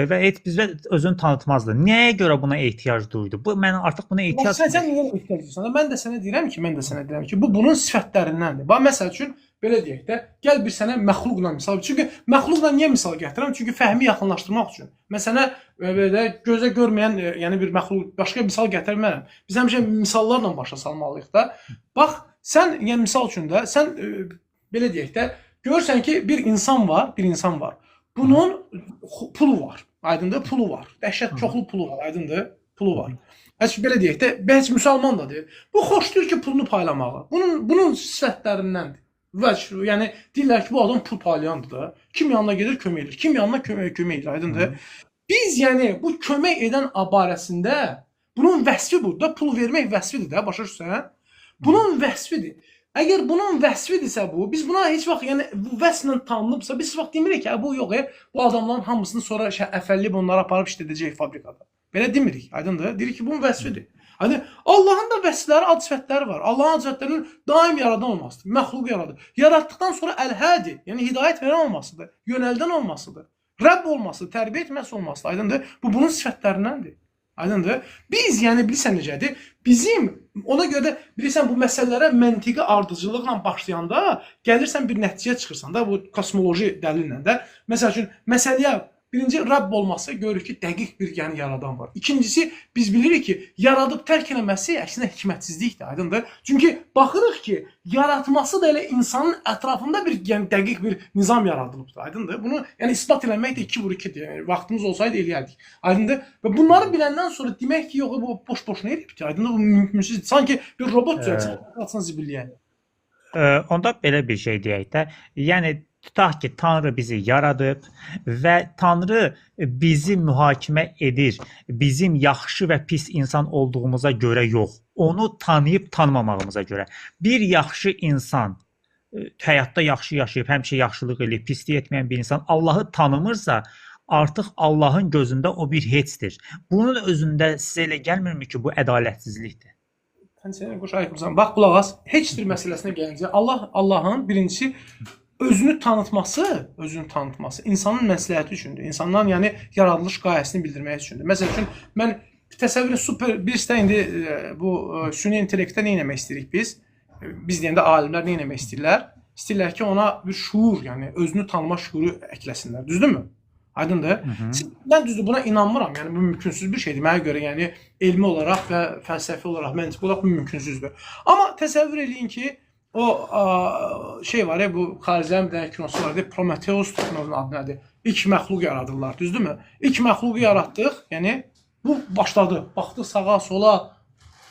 Speaker 2: və heç bizə özünü tanıtmazdı. Nəyə görə buna ehtiyac duydu? Mən artıq buna ehtiyac duyuram.
Speaker 1: Sən niyə ehtiyac duyursan? Mən də sənə deyirəm ki, bu bunun sifətlərindəndir. Bax, məsəl üçün, belə deyək də, gəl bir sənə məxluqla misal. Çünki məxluqla niyə misal gətirirəm? Çünki fəhmi yaxınlaşdırmaq üçün. Mən sənə belə gözə görməyən, yəni bir məxluq, başqa misal gətirmərəm. Biz həmişə misallarla başa salmalıyıq da. Bax, sən, yəni misal üçün də, sən belə deyək də, görürsən ki, bir insan var. Bunun pulu var. Aydındır? Pulu var. Dəhşət çoxlu pulu var. Aydındır? Pulu var. Heç belə deyək də, heç müsəlman da deyir. Bu xoşdur ki, pulunu paylamağı. Bunun sifətlərindəndir. Yəni deyirlər ki, bu adam pul paylayandır da. Kim yanına gedir, kömək edir. Kim yanına kömək edir, aydındır? Biz yəni bu kömək edən barəsində bunun vəsfi budur da, pul vermək vəsfidir də, başa düşürsən? Bunun vəsfidir. Əgər bunun vəsfidirsə bu, biz buna heç vaxt yəni bu vəsflə tanınıbsa, biz heç vaxt demirik ki, bu yox, bu adamların hamısını sonra əfəllib onları aparıb işlədəcək fabrikada. Belə demirik, aydındır? Deyirik ki, bunun vəsfidir. Hani Allahın da vəsfləri, ad sifətləri var. Allahın ad sifətlərinin daim yaradan olmasıdır, məxluq yaradır. Yaratdıqdan sonra əl-hədi, yəni hidayət verən olmasıdır, yönəldən olmasıdır, Rəbb olması, tərbiyə etməsi olmasıdır, aydındır? Bu bunun sifətlərindəndir. Aydındır? Biz yəni bilirsən necədir? Bizim ona görə də bilirsən bu məsələlərə məntiqi ardıcıllıqla başlayanda gəlirsən bir nəticəyə çıxırsan da bu kosmoloji dəlillə də. Məsəl üçün məsələyə birinci Rəbb olması görürük ki, dəqiq bir yəni yaradan var. İkincisi biz bilirik ki, yaradıb tərk eləməsi əksinə hikmətsizlikdir, aydındır? Çünki baxırıq ki, yaratması da elə insanın ətrafında bir yəni dəqiq bir nizam yaradılıbdır, aydındır? Bunu yəni isbat eləmək də 2-2-dir. Yəni vaxtımız olsaydı eləyərdik. Aydındır? Və bunları biləndən sonra demək ki, yox bu boş-boşuna eləyib ki, aydındır? Bu mümkünsüzdür. Sanki bir robot düzəltsən, qaçsan zibilliyə.
Speaker 2: Onda belə bir şey deyək də. Yəni tutaq ki, Tanrı bizi yaradıb və Tanrı bizi mühakimə edir. Bizim yaxşı və pis insan olduğumuza görə yox. Onu tanıyıb tanımamağımıza görə. Bir yaxşı insan həyatda yaxşı yaşayıb, həmişə yaxşılıq eləyib, pislik etməyən bir insan Allahı tanımırsa, artıq Allahın gözündə o bir heçdir. Bunun özündə sizə elə gəlmirmi ki, bu ədalətsizlikdir?
Speaker 1: Sən qoş ayıqmısan. Bax, qulaq as. Heçdir məsələsinə gəlincə, Allahın birincisi özünü tanıtması insanın məsləhəti üçündür. İnsanların yəni yaradılış qayəsini bildirmək üçündür. Məsəl üçün mən təsəvvürün super biristə indi bu süni intellektdə nə etmək istəyirik biz? Biz deyəndə alimlər nə etmək istəyirlər? İstəyirlər ki, ona bir şuur, yəni özünü tanıma şuuru əkləsinlər. Düzdürmü? Aydındır? Mən düzdür buna inanmıram. Yəni bu mümkünsüz bir şeydir. Mənə görə yəni elmi olaraq və fəlsəfi olaraq, məntiqi olaraq bu mümkünsüzdür. Amma təsəvvür eləyin ki, o şey var ya, bu xaricilərin bir dənə kinosu var, Prometheus kinosunun adı nədir? İlk məxluq yaradırlar, düzdürmü? İlk məxluqu yaratdıq, yəni bu başladı. Baxdı sağa, sola,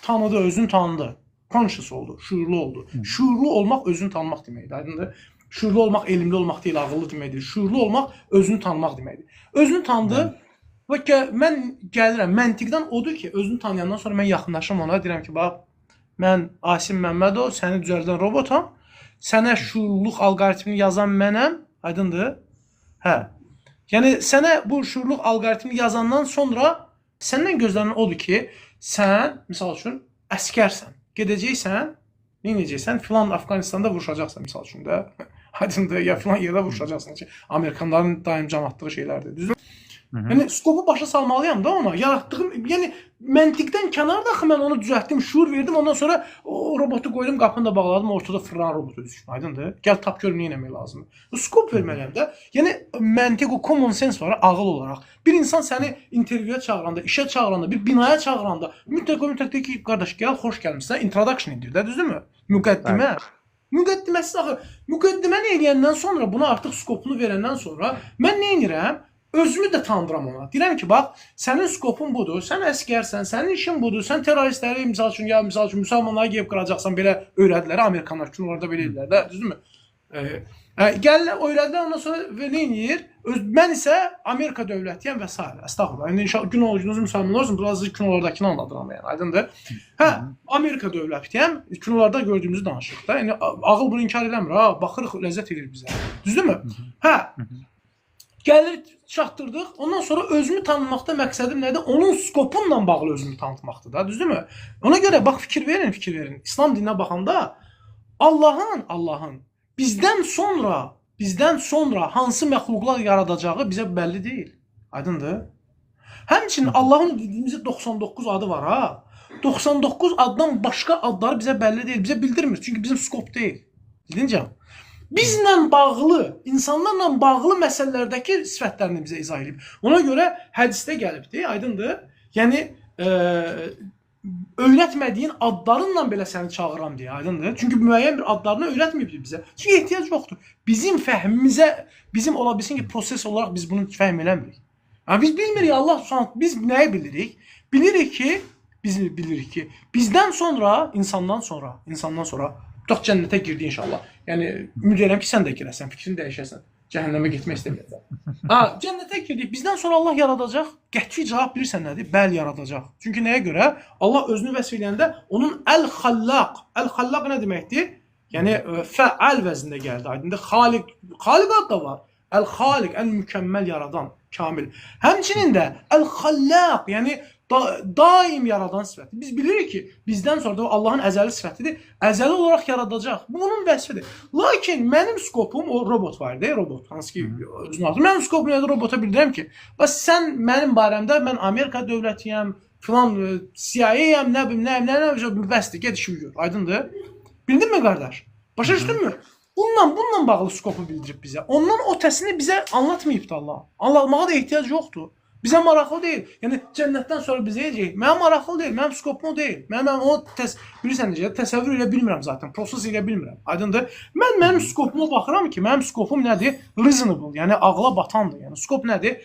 Speaker 1: tanıdı, özünü tanıdı. Conscious oldu, şuurlu oldu. Şuurlu olmaq özünü tanımaq deməkdir, aydındır? Şuurlu olmaq elmli olmaq deyil, ağıllı deməkdir. Şuurlu olmaq özünü tanımaq deməkdir. Özünü tanıdı və mən gəlirəm, məntiqdən odur ki, özünü tanıyandan sonra mən yaxınlaşım ona, deyirəm ki, bax, mən Asim Məmmədov, səni düzəldən robotam, sənə şuurluq alqoritmini yazan mənəm, aydındır? Hə. Yəni, sənə bu şuurluq alqoritmini yazandan sonra səndən gözlənilən odur ki, sən, misal üçün, əskərsən, gedəcəksən, neynəyəcəksən, filan Afqanistanda vuruşacaqsan, misal üçün də, aydındır, ya filan yerdə vuruşacaqsan ki, Amerikanların daim can atdığı şeylərdir, düzdür? Yəni, skopu başa salmalıyam da ona, yaratdığım, yəni, məntiqdən kənarda axı mən onu düzəltdim, şuur verdim, ondan sonra o robotu qoydum, qapını da bağladım, ortada fırlanan robotu düşün, aydındır? Gəl tap görüm, nə eləmək lazımdır? Bu skop verməliyəm də, yəni, məntiq, o common sense var, ağıl olaraq. Bir insan səni intervyuya çağıranda, işə çağıranda, bir binaya çağıranda, mütləq deyir ki, qardaş, gəl, xoş gəlmişsən, introduction edir də, düzdürmü? Müqəddimə. Müqəddiməsiz axı, müqəddiməni eləyəndən sonra, buna artıq skopunu verəndən sonra, mən nə edirəm? Özümü də tanıdıram ona. Deyirəm ki, bax, sənin skopun budur, sən əskərsən, sənin işin budur, sən terroristləri, misal üçün, müsəlmanları gəlib qıracaqsan, belə öyrədilər, Amerikanlar kinolarda belə edirlər də, düzdürmü? Gəlirlər, öyrədilər, ondan sonra nə edir? Mən isə Amerika dövlətiyəm və s. Əstəğfurullah. İnşallah gün olacağınız müsəlmanlar olsun, biraz kinolardakını anladıram, yəni, aydındır. Hə, Amerika dövlətiyəm, kinolarda gördüyümüzü danışırıq da, yəni, ağıl bunu inkar eləmir, ha, baxırıq, ləzzət edir bizə, düzdürmü? Hə, gəlir, çatdırdıq. Ondan sonra özümü tanımaqda məqsədim nədir? Onun skopunla bağlı özümü tanıtmaqdır da, düzdürmü? Ona görə bax fikir verin. İslam dininə baxanda Allahın bizdən sonra hansı məxluqlar yaradacağı bizə bəlli deyil. Aydındır? Həmçinin Allahın dediyimizdə 99 adı var ha. 99 addan başqa adları bizə bəlli deyil, bizə bildirmir. Çünki bizim skop deyil. Bildinəcəm? Bizlə bağlı, insanlarla bağlı məsələlərdəki sifətlərini bizə izah edib. Ona görə hədisdə gəlibdir, aydındır. Yəni, öyrətmədiyin adlarınla belə səni çağıram deyə, aydındır. Çünki müəyyən bir adlarını öyrətməyibdir bizə. Çünki ehtiyac yoxdur. Bizim fəhmimizə, bizim ola bilsin ki, proses olaraq biz bunu fəhm eləmirik. Yəni, biz bilmirik, Allah subhanahu, biz nəyi bilirik? Bilirik ki, bizdən sonra, insandan sonra, tutaq cənnətə girdi inşallah. Yəni, ümid edirəm ki, sən də girəsən, fikrini dəyişəsən. Cəhənnəmə getmək istəməyəcək. Cənnətə girdik. Bizdən sonra Allah yaradacaq. Qəti cavab bilirsən nədir? Bəli, yaradacaq. Çünki nəyə görə? Allah özünü vəsf edəndə onun Əl-Xallaq. Əl-Xallaq nə deməkdir? Yəni fəal vəznində gəldi. Aydındır. Xaliq da var. Əl-Xaliq, ən mükəmməl yaradan, kamil. Həmçinin də Əl-Xallaq, yəni daim yaradan sifəti. Biz bilirik ki, bizdən sonra da Allahın əzəli sifətidir. Əzəli olaraq yaradacaq. Bu bunun vəsfidir. Lakin mənim skopum o robot var idi, robot. Hansı ki özünü atır. Mənim skopum nədir? Robota bildirəm ki, sən mənim barəmdə mən Amerika dövlətiyəm, filan CIA-yəm, nə bilim, nə vəsdir, get işimi gör. Aydındır? Bildinmi qardaş? Başa düşdünmü? Bununla bağlı skopu bildirib bizə. Ondan ötəsini bizə anlatmayıbdı Allah. Anlatmağa da ehtiyac yoxdur. Bizə maraqlı deyil. Yəni cənnətdən sonra bizə deyəcək. Mənə maraqlı deyil, mənim skopum o deyil. Mən o bilirsən necə, təsəvvür edə bilmirəm zaten, proses edə bilmirəm. Aydındır? Mənim skopuma baxıram ki, mənim skopum nədir? Reasonable, yəni ağla batandır. Yəni skop nədir?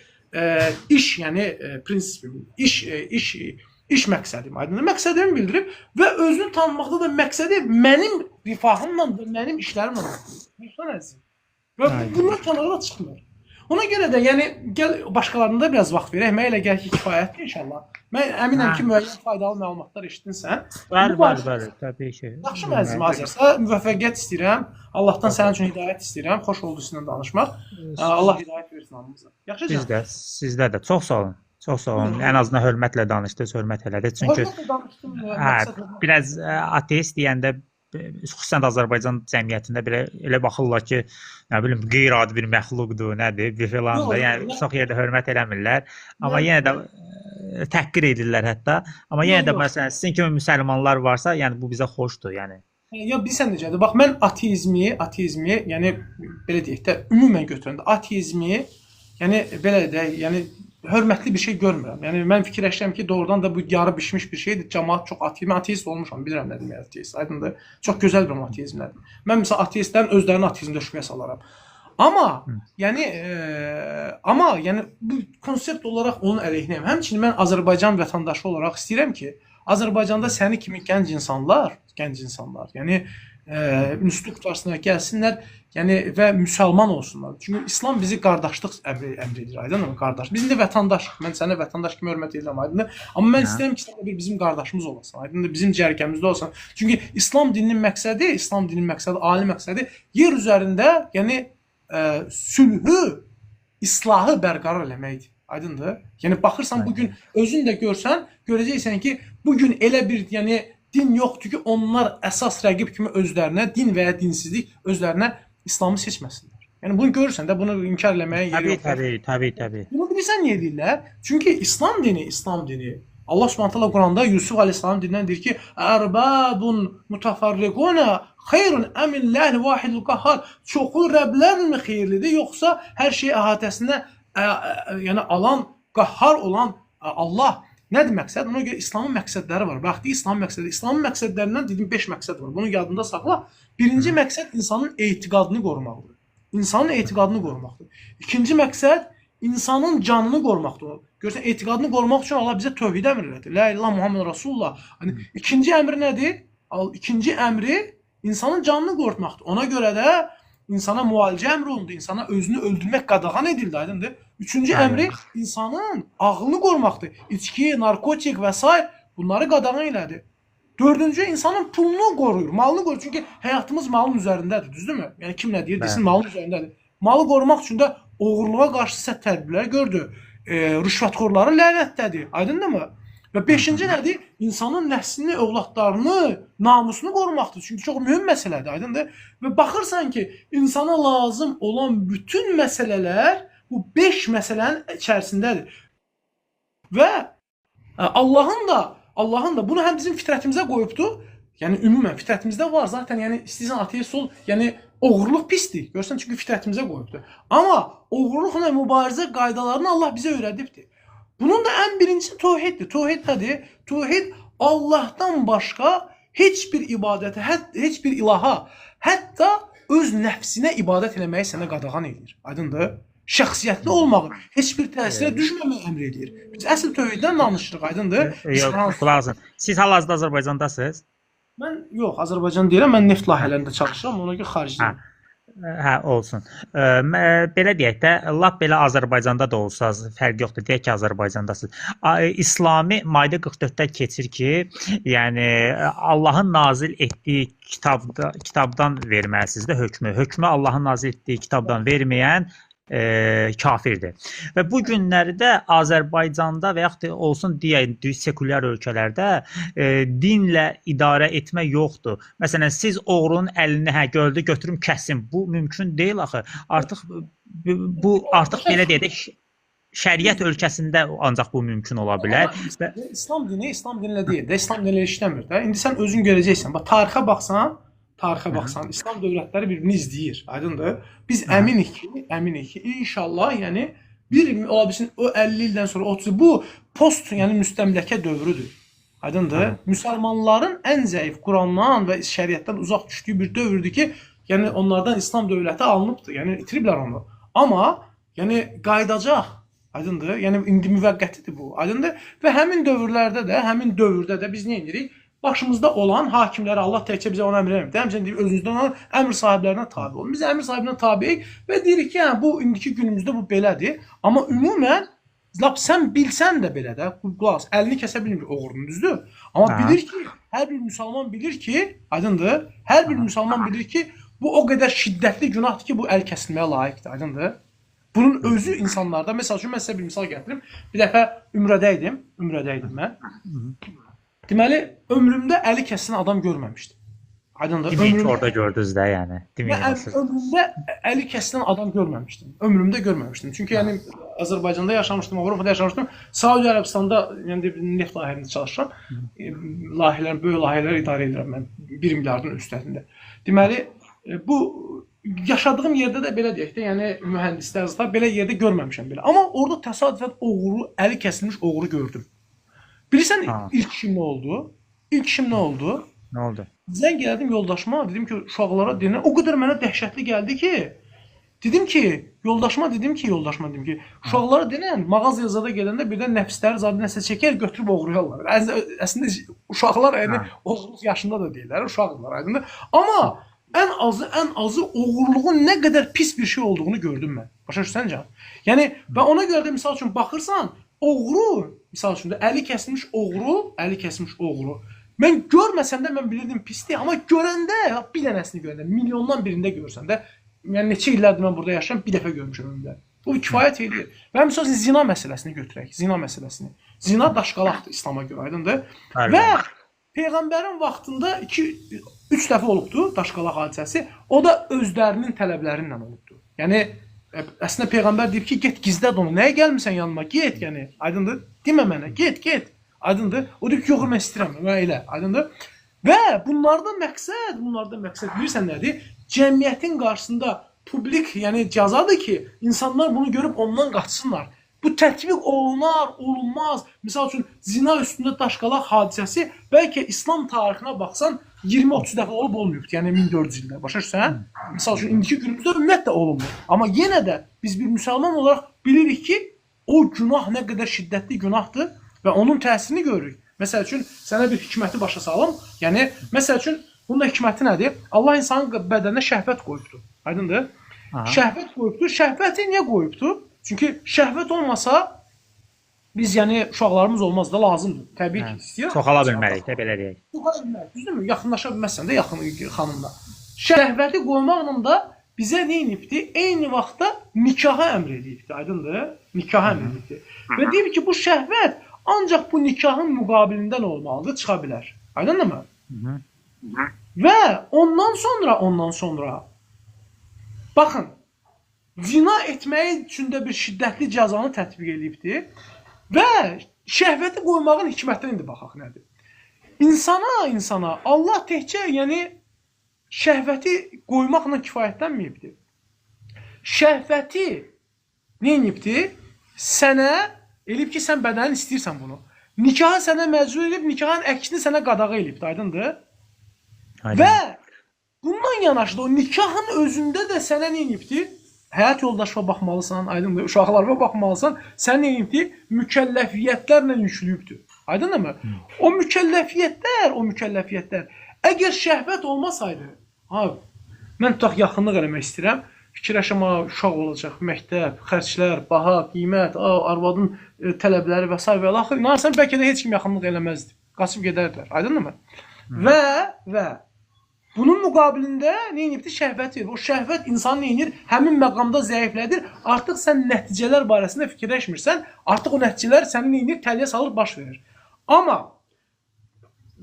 Speaker 1: İş, yəni prinsipim, iş məqsədim. Aydındır? Məqsədimi bildirib və özünü tanımaqda da məqsədi mənim rifahımla, mənim işlərimlə. Lütfən əzizim. Və bunlar kənara çıxmır. Ona görə də, yəni, gəl başqalarına da biraz vaxt verək. Mənə elə gəlir ki, kifayətdir inşallah. Mən əminəm ki, müəyyən faydalı məlumatlar eşitdinsən.
Speaker 2: Bəli, təbii ki.
Speaker 1: Yaxşı məzim hazırsa, müvəffəqiyyət istəyirəm. Allahdan sənin üçün hidayət istəyirəm. Xoş oldu sizinlə danışmaq. Allah hidayət versin hamımıza. Yaxşı.
Speaker 2: Sizdə də. Çox sağ olun. Çox sağ olun. Ən azından hörmətlə danışdınız, hörmət elədik. Çünki biraz ateist deyəndə xüsusən də Azərbaycan cəmiyyətində elə baxırlar ki, nə bilim, qeyri-adi bir məxluqdur, nədir, bir filan da. Yəni çox yerdə hörmət eləmirlər. Amma yenə də təhqir edirlər hətta. Amma yenə də məsələn sizin kimi müsəlmanlar varsa, yəni bu bizə xoşdur, yəni.
Speaker 1: Ya bilirsən necədir? Bax mən ateizmi, yəni belə deyək də, ümumən götürəndə ateizmi, yəni belə deyək, yəni hörmətli bir şey görmürəm. Yəni mən fikirləşirəm ki, doğrudan da bu yarı bişmiş bir şeydir. Cəmaət çox ateist olmuşam, bilirəm nə demək ateist. Aydındır. Çox gözəl bir ateizm nədir. Mən məsələn ateistlərin özlərinin ateizmdə şübhə salaram. Amma yəni bu konsept olaraq onun əleyhinəyəm. Həmçinin mən Azərbaycan vətəndaşı olaraq istəyirəm ki, Azərbaycanda səni kimi gənc insanlar, yəni institut qarşısına gəlsinlər, yəni və müsəlman olsunlar. Çünki İslam bizi qardaşlıq əmr edir, aydınmı qardaş? Biz indi vətəndaşıq. Mən sənə vətəndaş kimi hörmət edirəm, aydındır? Amma mən istəyirəm ki, sən də bizim qardaşımız olasan, aydındır? Bizim cərgəmizdə olsan. Çünki İslam dininin məqsədi, ali məqsədi yer üzərində, yəni sülhü, islahı bərqərar eləməkdir. Aydındır? Yəni baxırsan bu gün özün də görsən, görəcəksən ki, bu gün elə bir, yəni din yoxdur ki, onlar əsas rəqib kimi özlərinə, din və ya dinsizlik özlərinə İslamı seçməsinlər. Yəni bunu görürsən də, bunu inkar eləməyə yeri yoxdur.
Speaker 2: Təbii.
Speaker 1: Bunu bilirsən niyə deyirlər? Çünki İslam dini. Allah Subhanahu taala Quranda Yusuf əleyhissalam dinindən deyir ki: "Ərbabun mutafarriquna xeyrun əminləhi vahidul qahhar." Çoxu rəblərmi xeyirlidir, yoxsa hər şeyi əhatəsinə yəni alan, qahhar olan Allah? Nədir məqsəd? Ona görə İslamın məqsədləri var. Bax, İslamın məqsədlərindən dedim 5 məqsəd var. Bunu yadında saxla. Birinci məqsəd insanın etiqadını qorumaqdır. İkinci məqsəd insanın canını qorumaqdır. Görürsən, etiqadını qorumaq üçün Allah bizə tövhid əmr elədi. La ilahe Muhammed Rasulullah. Hani ikinci əmri nədir? İkinci əmri insanın canını qorutmaqdır. Ona görə də insana müalicə əmri olundu. İnsana özünü öldürmək qadağan edildi, aydındır? Üçüncü əmri insanın ağlını qorumaqdır. İçki, narkotik və s. bunları qadağan elədi. Dördüncü insanın pulunu qoruyur, malını qoruyur. Çünki həyatımız malın üzərindədir, düzdürmü? Yəni kim nə deyir, desin malın üzərindədir. Malı qorumaq üçün də oğurluğa qarşı sərt tədbirlər gördü. Rüşvətxorları lənətlədi, aydındırmı? Və beşinci nədir? İnsanın nəslini, övladlarını, namusunu qorumaqdır. Çünki çox mühüm məsələdir, aydındır? Və baxırsan ki, insana lazım olan bütün məsələlər bu 5 məsələnin içərisindədir. Və Allahın da bunu həm bizim fitrətimizə qoyubdur. Yəni ümumən fitrətimizdə var zaten. Yəni istəyirsən ateist ol, yəni oğurluq pisdir. Görsən çünki fitrətimizə qoyubdur. Amma oğurluqla mübarizə qaydalarını Allah bizə öyrədibdir. Bunun da ən birincisi tövhiddir. Tövhid nədir? Tövhid Allahdan başqa heç bir ibadətə, heç bir ilaha, hətta öz nəfsinə ibadət eləməyi sənə qadağan edir. Aydındır? Şəxsiyyətli olmağı, heç bir təsirə düşməməyi əmr edir. Biz əsl tövhiddən danışırıq, aydındır?
Speaker 2: Yox, siz hal-hazırda Azərbaycandasınız?
Speaker 1: Mən yox, Azərbaycan deyirəm, mən neft layihələrində çalışıram, ona görə xaricdəyim.
Speaker 2: Hə, olsun. Belə deyək də, lap belə Azərbaycanda da olsanız, fərq yoxdur. Deyək ki, Azərbaycandasınız. İslami Maide 44-də keçir ki, yəni Allahın nazil etdiyi kitabdan verməlisiniz də hökmü. Hökmü Allahın nazil etdiyi kitabdan verməyən kafirdir. Və bu günlərdə Azərbaycanda və yaxud da olsun deyək sekulyar ölkələrdə dinlə idarə etmə yoxdur. Məsələn, siz oğrunun əlini gördü, götürüm kəsim. Bu mümkün deyil axı. Artıq belə deyək də şəriət ölkəsində ancaq bu mümkün ola bilər.
Speaker 1: İslam dini ilə deyil də, İslam dini ilə işləmir də. İndi sən özün görəcəksən. Bax, tarixə baxsan, İslam dövlətləri bir-birini izləyir. Aydındır? Biz əminik ki, inşallah, yəni ola bilsin o 50 ildən sonra 30 bu post, yəni müstəmləkə dövrüdür. Aydındır? Müsəlmanların ən zəif Qurandan və şəriətdən uzaq düşdüyü bir dövrdür ki, yəni onlardan İslam dövləti alınıbdır. Yəni itiriblər onu. Amma yəni qayıdacaq. Aydındır? Yəni indi müvəqqətidir bu. Aydındır? Və həmin dövrdə də biz nə edirik? Başımızda olan hakimləri, Allah təkcə bizə ona əmr vermir. Həmçinin deyir, özünüzdən olan əmr sahiblərinə tabi olun. Biz əmr sahibinə tabiyik və deyirik ki, bu indiki günümüzdə bu belədir. Amma ümumən, sən bilsən də belə də, qulaq, əlini kəsə bilmir oğrunun, düzdür? Amma bilir ki, hər bir müsəlman bilir ki, aydındır, hər bir müsəlman bilir ki, bu o qədər şiddətli günahdır ki, bu əl kəsilməyə layiqdir, aydındır? Bunun özü insanlarda, məsəl üçün, mən sizə bir misal gətirim. Bir dəfə ümrədə idim mən. Deməli, ömrümdə əli kəsilən adam görməmişdim. Aydındır?
Speaker 2: Demək ki, orada gördünüz də, yəni.
Speaker 1: Ömrümdə əli kəsilən adam görməmişdim. Çünki yəni Azərbaycanda yaşamışdım, Avropada yaşamışdım. Saudi Ərəbistanda yəni neft layihəsində çalışıram. Böyük layihələr idarə edirəm mən 1 milyardın üstəsində. Deməli, bu yaşadığım yerdə də belə deyək də, yəni mühəndislər belə yerdə görməmişəm belə. Amma orada təsadüfən əli kəsilmiş oğru gördüm. Bilirsən ilk işim nə oldu?
Speaker 2: Nə oldu?
Speaker 1: Zəng elədim yoldaşıma, dedim ki, uşaqlara deyilən, o qədər mənə dəhşətli gəldi ki, yoldaşıma dedim ki, uşaqlara deyilən, mağazaya zada gedəndə birdən nəfsləri zadı nəsə çəkər, götürüb oğruyarlar. Əslində, uşaqlar oğurluq yaşında da deyirlər, uşaqlar, aydındır. Amma ən azı oğurluğun nə qədər pis bir şey olduğunu gördüm mən. Başa düşürsən can? Yəni, və ona görə də, misal üçün, baxırsan, oğru, misal üçün də əli kəsilmiş oğru. Mən görməsəm də mən bilirdim pisdir, amma görəndə, bir dənəsini görəndə, milyondan birində görsən də, yəni neçə illərdir mən burada yaşayıram, bir dəfə görmüşəm ömrümdə. Bu kifayət edir. Və misal üçün zina məsələsini götürək, Zina daşqalaqdır İslama görə, aydındır? Və Peyğəmbərin vaxtında 2-3 dəfə olubdur daşqalaq hadisəsi, o da özlərinin tələbləri ilə olubdur. Yəni, əslində Peyğəmbər deyib ki, get gizləd onu, nəyə gəlmirsən yanıma, get, yəni, aydındır, demə mənə, get, aydındır, o deyib ki, yox, mən istəyirəm, və elə, aydındır. Və bunlarda məqsəd bilirsən nədir? Cəmiyyətin qarşısında publik, yəni cəzadır ki, insanlar bunu görüb ondan qaçsınlar. Bu tətbiq olunmaz. Misal üçün, zina üstündə daşqalaq hadisəsi bəlkə İslam tarixinə baxsan 20-30 dəfə olmayıbdır, yəni 1400 ildə. Başa düşürsən? Misal üçün, indiki günümüzdə ümumiyyətlə olunmur. Amma yenə də biz bir müsəlman olaraq bilirik ki, o günah nə qədər şiddətli günahdır və onun təsirini görürük. Məsəl üçün, sənə bir hikməti başa salım. Yəni, məsəl üçün, bunun hikməti nədir? Allah insanın bədəninə şəhvət qoyubdur. Aydındır? Şəhvət qoyubdur. Şəhvəti niyə qoyubdur? Çünki şəhvət olmasa biz, yəni uşaqlarımız olmaz da lazımdır. Təbii ki, istəyirəm.
Speaker 2: Çoxala bilmərik də, belə deyək.
Speaker 1: Çoxala bilmərik, düzdürmü? Yaxınlaşa bilməzsən də yaxın xanımla. Şəhvəti qoymaqla da bizə nə edibdir? Eyni vaxtda nikaha əmr edibdir, aydındır? Nikaha əmr edibdir. Və deyib ki, bu şəhvət ancaq bu nikahın müqabilində olmalıdır, çıxa bilər. Aydındır mı? Və ondan sonra baxın, zina etməyi üçün də bir şiddətli cəzanı tətbiq edibdir və şəhvəti qoymağın hikmətinə indi baxaq nədir? İnsana Allah təkcə, yəni şəhvəti qoymaqla kifayətlənməyibdir. Şəhvəti nə edibdir? Sənə elib ki, sən bədənin istəyirsən bunu. Nikahı sənə məcbur edib, nikahın əksini sənə qadağa elibdir, aydındır? Və bundan yanaşı da o nikahın özündə də sənə nə edibdir? Həyat yoldaşına baxmalısan, aydındır, uşaqlarına baxmalısan, sən nə edibdir? Mükəlləfiyyətlərlə yüklüyübdür. Aydındır mı? O mükəlləfiyyətlər, əgər şəhvət olmasaydı, Mən tutaq yaxınlıq eləmək istəyirəm. Fikirləşəm, uşaq olacaq, məktəb, xərclər, baha, qiymət, arvadın tələbləri və s. və axır. İnanırsan, bəlkə də heç kim yaxınlıq eləməzdi. Qaçıb gedərdilər. Aydınmı? Və bunun müqabilində nə edibdir? Şəhvət verir. O şəhvət insanı nə edir? Həmin məqamda zəiflədir. Artıq sən nəticələr barəsində fikirləşmirsən. Artıq o nəticələr səni nə edir? Təliyə salır, baş verir. Amma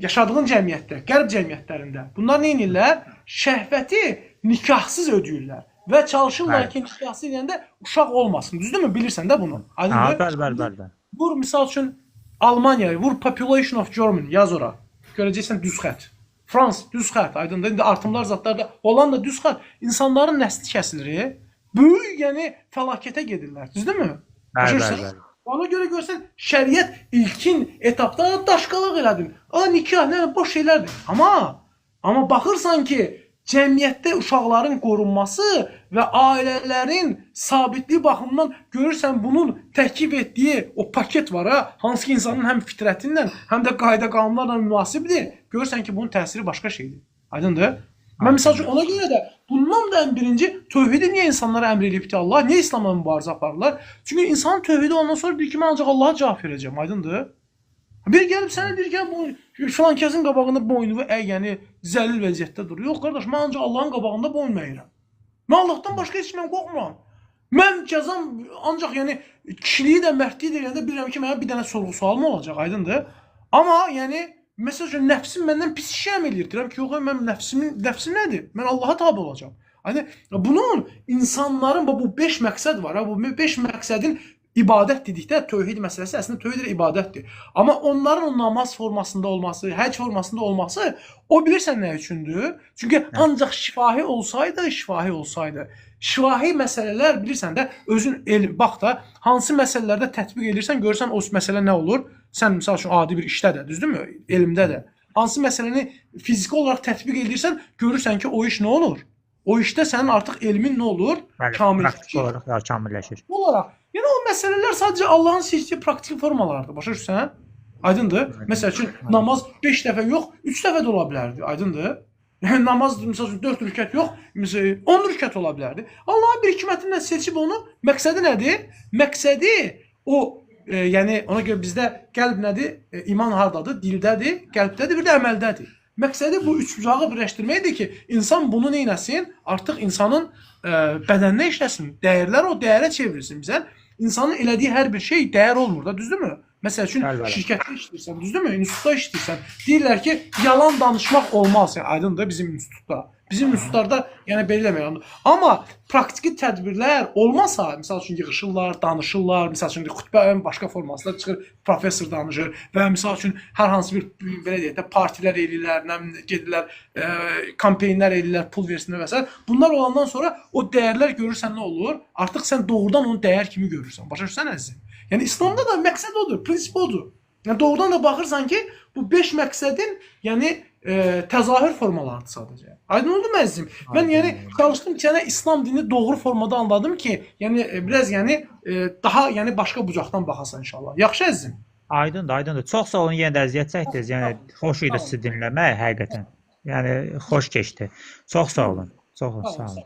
Speaker 1: yaşadığın cəmiyyətdə, qərb cəmiyyətlərində bunlar nə edirlər? Şəhvəti nikahsız ödəyirlər və çalışırlar ki, nikahsız edəndə uşaq olmasın. Düzdürmü? Bilirsən də bunu.
Speaker 2: Bəli.
Speaker 1: Vur misal üçün Almaniya, vur population of Germany yaz ora. Görəcəksən düz xətt. Frans düz xətt, aydındır. İndi artımlar zatlarda Hollanda düz xətt. İnsanların nəsli kəsilir. Böyük, yəni fəlakətə gedirlər. Düzdürmü?
Speaker 2: Bəli.
Speaker 1: Ona görə görsən şəriət ilkin etapda daşqalaq elədin. Nikah, nə boş şeylərdir. Amma baxırsan ki, cəmiyyətdə uşaqların qorunması və ailələrin sabitliyi baxımından görürsən bunun təklif etdiyi o paket var ha, hansı ki insanın həm fitrətindən, həm də qayda qanunlarla münasibdir. Görürsən ki, bunun təsiri başqa şeydir. Aydındır? Mən misal üçün ona görə də bundan da ən birinci tövhidi niyə insanlara əmr edibdir Allah? Niyə İslamla mübarizə aparırlar? Çünki insanın tövhidi ondan sonra bir ki, mən ancaq Allaha cavab verəcəm. Aydındır? Bir gəlib sənə deyir ki, filan kəsin qabağında boynumu yəni zəlil vəziyyətdə durur. Yox qardaş, mən ancaq Allahın qabağında boyun əyirəm. Mən Allahdan başqa heç kimdən qorxmuram. Mən cəzam ancaq yəni kişiliyi də, mərdliyi də deyəndə bilirəm ki, mənə bir dənə sorğu-sualım olacaq, aydındır? Amma yəni məsəl üçün nəfsim məndən pis işəm eləyir. Deyirəm ki, yox, mən nəfsim nədir? Mən Allaha tabe olacağam. Yəni bunun insanların bu 5 məqsəd var. Bu 5 məqsədin İbadət dedikdə tövhid məsələsi əslində tövhid ibadətdir. Amma onların o namaz formasında olması, həcc formasında olması o bilirsən nə üçündür? Çünki ancaq şifahi olsaydı, şifahi məsələlər bilirsən də özün bax da hansı məsələlərdə tətbiq edirsən görsən o məsələ nə olur? Sən misal üçün adi bir işdə də, düzdürmü? Elmdə də. Hansı məsələni fiziki olaraq tətbiq edirsən görürsən ki, o iş nə olur? O işdə sənin artıq elmin nə olur?
Speaker 2: Kamilləşir.
Speaker 1: Yəni o məsələlər sadəcə Allahın seçdiyi praktik formalardır. Başa düşürsən? Aydındır? Məsəl üçün namaz 5 dəfə yox, 3 dəfə də ola bilərdi. Aydındır? Namaz məsəl üçün 4 rükət yox, 10 rükət ola bilərdi. Allahın bir hikmətindən seçib onu, məqsədi nədir? Məqsədi o, yəni ona görə bizdə qəlb nədir? İman hardadır? Dildədir, qəlbdədir, bir də əməldədir. Məqsədi bu üç bucağı birləşdirməkdir ki, insan bunu neynəsin? Artıq insanın bədəninə işləsin. Dəyərlər o dəyərə çevrilsin bizə. İnsanın elədiyi hər bir şey dəyər olmur da, düzdürmü? Məsəl üçün şirkətdə işləyirsən, düzdürmü? İnstitutda işləyirsən. Deyirlər ki, yalan danışmaq olmaz. Yəni, aydındır bizim institutda. Bizim institutlarda yəni belə demək. Amma praktiki tədbirlər olmasa, misal üçün yığışırlar, danışırlar, misal üçün xütbənin başqa formasında çıxır, professor danışır və misal üçün hər hansı bir belə deyək də partilər eləyirlər, gedirlər, kampeynlər eləyirlər, pul versinlər və s. Bunlar olandan sonra o dəyərlər görürsən nə olur? Artıq sən doğrudan onu dəyər kimi görürsən. Başa düşürsən əzizim? Yəni İslamda da məqsəd odur, prinsip odur. Yəni doğrudan da baxırsan ki, bu 5 məqsədin yəni təzahür formalarıdır sadəcə. Aydın oldu mu əzizim? Mən yəni çalışdım ki, sənə İslam dini doğru formada anladım ki, yəni biraz yəni daha yəni başqa bucaqdan baxasan inşallah. Yaxşı əzizim?
Speaker 2: Aydındır. Çox sağ olun, yenə də əziyyət çəkdiniz. Yəni xoş idi sizi dinləmək həqiqətən. Yəni xoş keçdi. Çox sağ olun. Çox sağ olun.